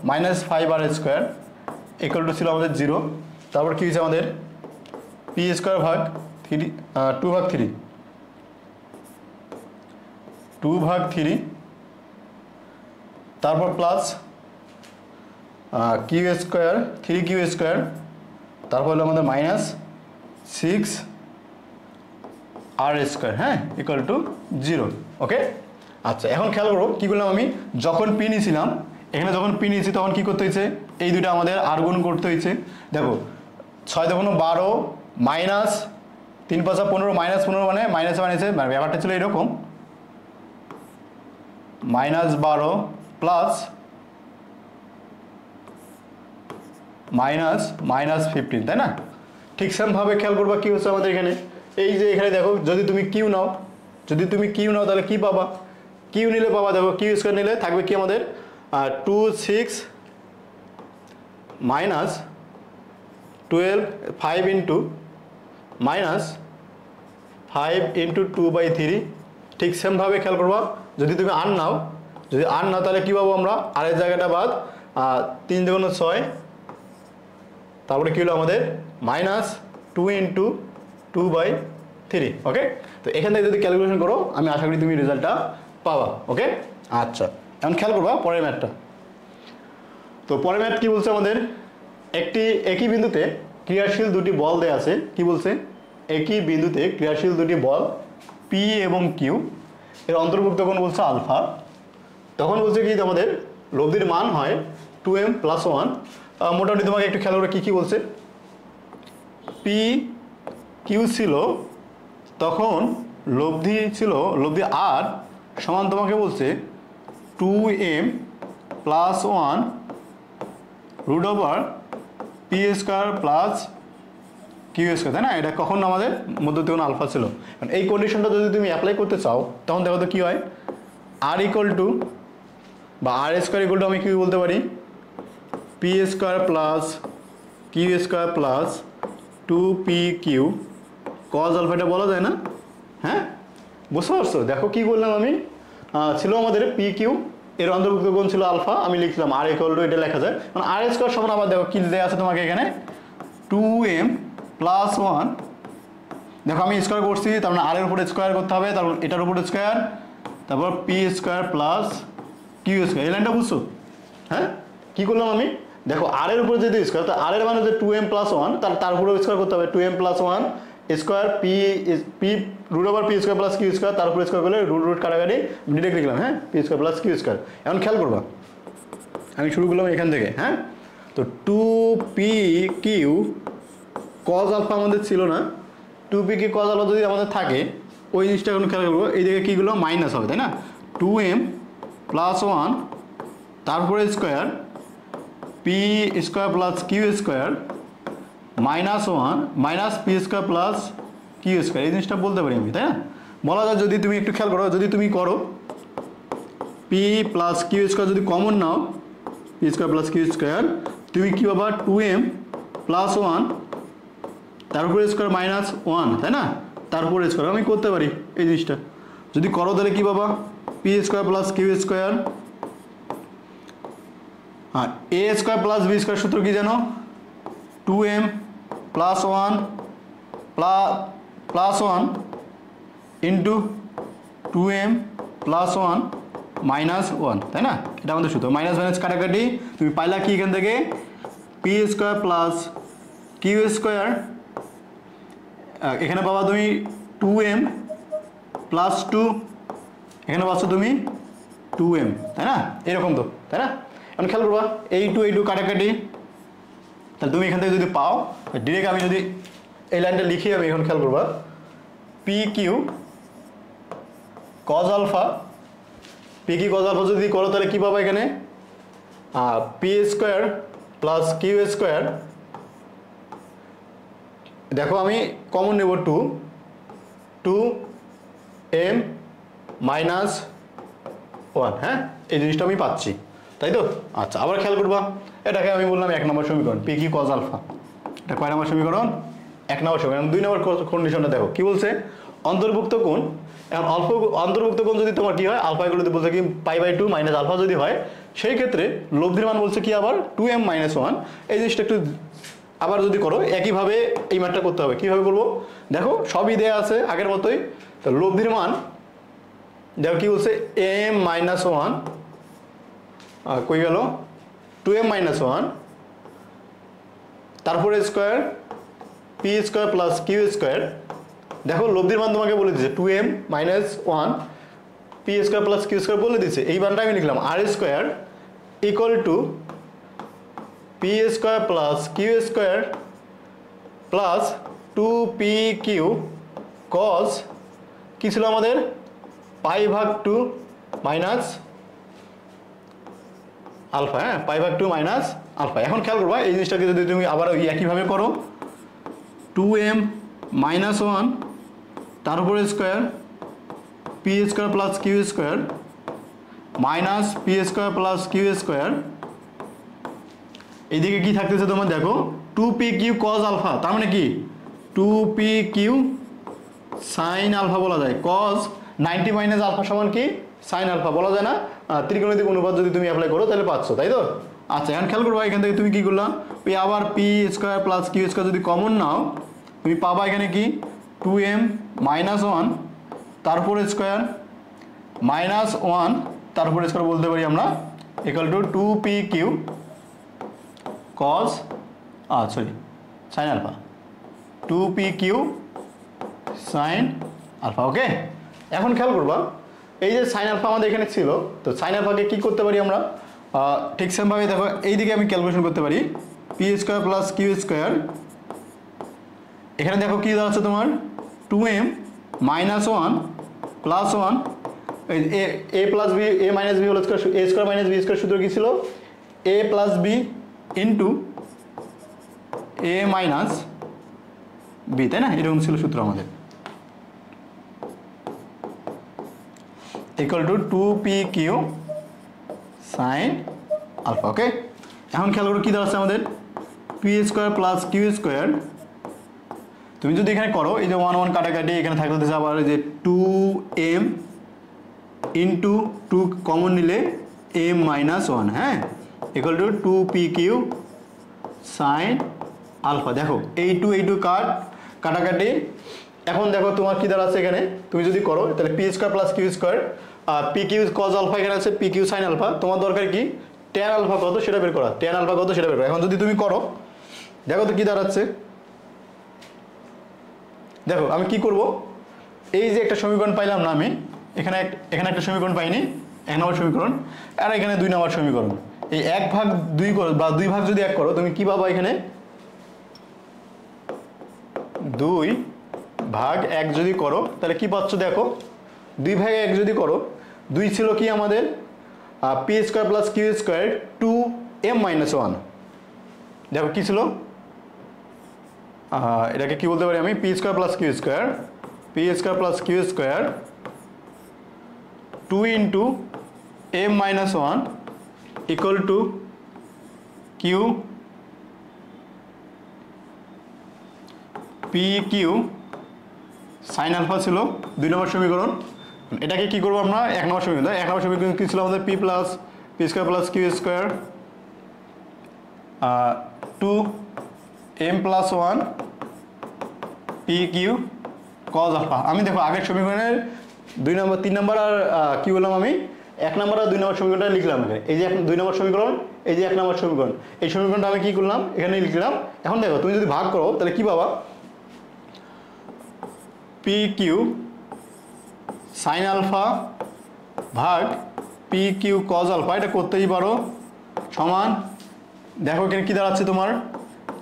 -5r² equal to ছিল আমাদের 0। তারপর কি হয়েছে আমাদের, p² ভাগ 3, 2 ভাগ 3, 2 ভাগ 3, তারপর প্লাস q², 3q², তারপর হলো আমাদের -6r², হ্যাঁ, ইকুয়াল টু 0, ওকে। আচ্ছা এখন খেয়াল করো কি করলাম আমি, যখন পি নিয়েছিলাম এখানে, যখন পি নিয়েছি তখন কি করতে হয়েছে, এই দুটো আমাদের আর গুণ করতে হয়েছে। দেখো 6 × 12 মাইনাস 3 × 5 = 15, -15 মানে মাইনাসে মাইনাসে ব্যাপারটা ছিল এরকম, -12 প্লাস -15, তাই না। ঠিক সেমভাবে খেয়াল করবা কি হচ্ছে আমাদের এখানে, এই যে এখানে দেখো যদি তুমি কিউ নাও, তাহলে কি পাবা, কিউ নিলে পাবা, দেখো q² নিলে থাকবে কি আমাদের 26 -12 5 × -5 × 2/3। ঠিক সেমভাবে খেয়াল করবা যদি তুমি আর নাও, তাহলে কি পাবো আমরা, আর এর জায়গাটা বাদ 3 × 6, তারপরে কি হলো আমাদের -2 × 2/3, ওকে। তো এখান থেকে যদি ক্যালকুলেশন করো আমি আশা করি তুমি রেজাল্টটা পাবা, ওকে। আচ্ছা এখন খেয়াল করবা পরের ম্যাথটা। তো পরের ম্যাথ কি বলছে আমাদের, একই বিন্দুতে ক্রিয়াশীল দুটি বল দেয়া আছে, কি বলছে, একই বিন্দুতে ক্রিয়াশীল দুটি বল পি এবং কিউ এর অন্তর্ভুক্ত কোণ বলছে আলফা। তখন বলছে কি আমাদের লব্ধির মান হয় 2m + 1। মোটামুটি তোমাকে একটু খেয়াল করে কি বলছে, পি কিউ ছিল তখন লব্ধি আর সমান তোমাকে বলছে 2m + 1 √p² + q², তাই না। এটা কখন আমাদের মধ্যবর্তী কোণ আলফা ছিল। এই কন্ডিশনটা যদি তুমি অ্যাপ্লাই করতে চাও তখন দেখো তো কি হয়, r = বা r² আমি কি বলতে পারি, p² + q² + 2pq cos alpha, এটা বলা যায় না, হ্যাঁ বুঝতে পারছো। দেখো কি বললাম আমি, ছিল আমাদের pq এর অন্তর্ভুক্ত কোণ ছিল আলফা, আমি লিখলাম r = এটা লেখা যায়, মানে r² সমান আবার দেখো কি দেয়া আছে তোমাকে এখানে 2m + 1, দেখো আমি স্কোয়ার করছি, তার মানে r এর উপরে স্কোয়ার করতে হবে, তারপর এটার উপরে স্কোয়ার, তারপর p² + q², এই লাইনটা বুঝছো, হ্যাঁ কি করলাম আমি, দেখো r এর উপরে যদি স্কোয়ার, তো r এর মানে যে 2m + 1, তার উপরে স্কোয়ার করতে হবে, 2m + 1 square p √p² + q², তার উপরে স্কোয়ার করলে √√ কাটাকাটি ডিরেক্ট লিখলাম, হ্যাঁ p² + q²। এখন খেয়াল করবা আমি শুরু করলাম এখান থেকে, হ্যাঁ। তো 2pq cos আলফা আমাদের ছিল না, 2pq cos আলফা যদি আমাদের থাকে ওই জিনিসটা এখন খেয়াল করবো, এই দিকে কীগুলো মাইনাস হবে, তাই না, 2m + 1 তারপরে square p² + q² -1 -p² + q², এই জিনিসটা বলতে পারি আমি, তাই না। বলা যায় যদি তুমি একটু খেয়াল করো, যদি তুমি করো p + q² যদি কমন নাও, p² + q², তুমি কি পাবা 2m + 1 তারপরে স্কোয়ার -1, তাই না, তারপরে স্কোয়ার আমি করতে পারি এই জিনিসটা, যদি করো তাহলে কি পাবা p² + q², হ্যাঁ a² + b² সূত্র কি জানো, 2m + 1 * 2m + 1 -1, তাই না, এটা আমাদের সূত্র, মাইনাস মাইনাস কাটাকাটি তুমি পাইলা কি এখান থেকে p² + q², এখানে পাবা তুমি 2m + 2, এখানে পাচ্ছ তুমি 2m, তাই না, এরকম তো, তাই না। এখন খেয়াল করবা এই টু কাটাকাটি, তাহলে তুমি এখান থেকে যদি পাও ডিরেক্ট, আমি যদি এই লাইনটা লিখি আমি এখন খেয়াল করবা pq cos alpha, pq cos alpha যদি করো তাহলে কি পাবা এখানে p² + q² দেখো আমি কমন নেব 2 m মাইনাস 1, হ্যাঁ এই জিনিসটা আমি পাচ্ছি, তাই তো? আচ্ছা আবার খেয়াল করবা, এটাকে আমি বললাম 1 নম্বর সমীকরণ, পি কিউ কজ আলফা। এটা কয় নম্বর সমীকরণ? 1 নম্বর সমীকরণ। 2 নম্বর কন্ডিশনটা দেখো কি বলছে, অন্তর্ভুক্ত কোণ। এখন অন্তর্ভুক্ত কোণ যদি তোমার কি হয়, আলফা এগুলোতে বলছে কি π/2 মাইনাস আলফা যদি হয়, সেই ক্ষেত্রে লব্ধির মান বলছে কি আবার 2m মাইনাস 1। এই জিনিসটা একটু আবার যদি করো একইভাবে এই মানটা করতে হবে। কিভাবে করবো দেখো, সবই দেয়া আছে আগের মতোই। তো লব্ধির মান দেখো কি বলছে, m মাইনাস 1 কই গেল, 2m মাইনাস 1 তারপরে square P square plus Q square. দেখো লব্ধির মান তোমাকে বলে দিচ্ছে 2m minus 1 P square plus Q square বলে দিচ্ছে। এই মানটা আমি লিখলাম R square equal to P square plus Q square plus 2pq cos কি ছিল আমাদের, π/2 মাইনাস আলফা, হ্যাঁ π/2 মাইনাস আলফা। এখন খেয়াল করবা এই জিনিসটাকে যদি তুমি আবার একইভাবে করো, 2m মাইনাস 1 তার উপরে square P square plus Q square minus P square plus Q square. এইদিকে কি থাকতেছে তোমার দেখো, 2pq কজ আলফা, তার মানে কি 2pq সাইন আলফা বলা যায়। কজ 90 মাইনাস আলফা সমান কি সাইন আলফা বলা যায় না? ত্রিকোণমিতিক অনুপাত যদি তুমি অ্যাপ্লাই করো তাহলে পাচ্ছ, তাই তো? আচ্ছা এখন খেয়াল করবা, এখান থেকে তুমি কি করলা, ওই আবার p square plus Q square যদি কমন নাও, তুমি পাবা এখানে কি 2m মাইনাস 1 তারপরে স্কোয়ার মাইনাস 1 তারপরে স্কোয়ার বলতে পারি আমরা equal to 2pq cos sine alpha, 2pq sine alpha. Okay, এখন খেয়াল করবা এই যে সাইন আলফা আমাদের এখানে ছিল, তো সাইন আলফাকে কি করতে পারি আমরা, ঠিক সেমভাবে দেখো এইদিকে আমি ক্যালকুলেশন করতে পারি, P square plus Q square. এখানে দেখো কি দাঁড়াচ্ছে তোমার 2m minus 1 plus 1 A plus B, A minus B whole square, A square minus B square সূত্র কি ছিল, A plus B into A minus B, তাই না? এরকম ছিল সূত্র আমাদের, equal to 2pq sine alpha. Okay, এখন খেয়াল করো কি দাঁড়াচ্ছে আমাদের, P square plus Q square. তুমি যদি এখানে করো এই যে 1 1 কাটাকাটি, এখানে থাকতেছে আবার যে 2m ইন্টু 2 কমন নিলে m মাইনাস 1, হ্যাঁ equal to 2pq sine alpha. দেখো এই টু কাটাকাটি। এখন দেখো তোমার কি দাঁড়াচ্ছে এখানে, তুমি যদি করো তাহলে p square plus Q square, p q cos alpha এখানে আছে, পি কিউ সাইন আলফা। তোমার দরকার কি ট্যান আলফা কত সেটা বের করা, ট্যান আলফা কত সেটা বের করা। এখন যদি তুমি করো দেখো তো কি দাঁড়াচ্ছে, দেখো আমি কি করব, এই যে একটা সমীকরণ পাইলাম না আমি, এখানে একটা সমীকরণ পাইনি, 1 নম্বর সমীকরণ, আর এখানে 2 নম্বর সমীকরণ। এই 1/2 করো বা 2 ভাগ যদি 1 করো, তুমি কি পাবা এখানে 2/1 যদি করো তাহলে কি পাচ্ছ দেখো, 2/1 যদি করো, 2 ছিল কি আমাদের P square plus Q square 2m minus 1। দেখো কি ছিল, এটাকে কি বলতে পারি আমি, p square plus Q square 2 into m minus 1 equal to q p q sine alpha ছিল 2 নম্বর সমীকরণ। এটাকে কি করবো আমরা 1 নম্বর সমীকরণ, 1 নম্বর সমীকরণ কি ছিল আমাদের, P square plus Q square 2m plus 1 p q cos alpha. আমি দেখো আগের সমীকরণের 2 নম্বর 3 নম্বর আর কি বললাম আমি, 1 নম্বর আর 2 নম্বর সমীকরণটা লিখলাম এখানে। এই যে 2 নম্বর সমীকরণ, এই যে 1 নম্বর সমীকরণ, এই সমীকরণটা আমি কি করলাম এখানে লিখলাম। এখন দেখো তুমি যদি ভাগ করো তাহলে কি পাবা, পি কিউ সাইন আলফা ভাগ পি কিউ কজ আলফা, এটা করতেই পারো, সমান দেখো এখানে কি দাঁড়াচ্ছে তোমার,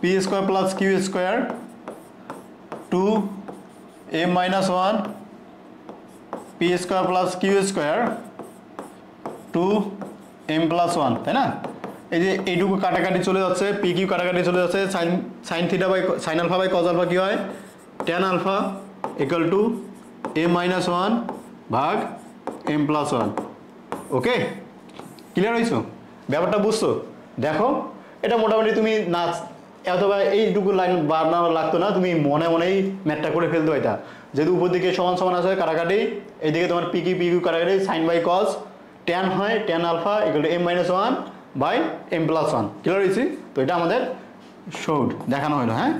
P square plus Q square 2m minus 1 P square plus Q square 2m plus 1, তাই না? এই যে এইটুকু কাটাকাটি চলে যাচ্ছে, পি কিউ কাটাকাটি চলে যাচ্ছে, sine theta by sine alpha by cos alpha কী হয়, tan alpha equal to m-1 ভাগ m+1। ওকে, ক্লিয়ার হয়েছো, ব্যাপারটা বুঝছো? দেখো এটা মোটামুটি তুমি না অথবা এইটুকু লাইন বানানো লাগতো না, তুমি মনে মনেই ম্যাথটা করে ফেলতে এটা, যেহেতু উপর দিকে সমান সমান আছে কাটাকাটি, এইদিকে তোমার পি কিউ কাটাকাটি সাইন বাই কজ, ট্যান হয় tan alpha equal to m-1 by m+1। Clear হয়েছি? তো এটা আমাদের শোড দেখানো হলো। হ্যাঁ।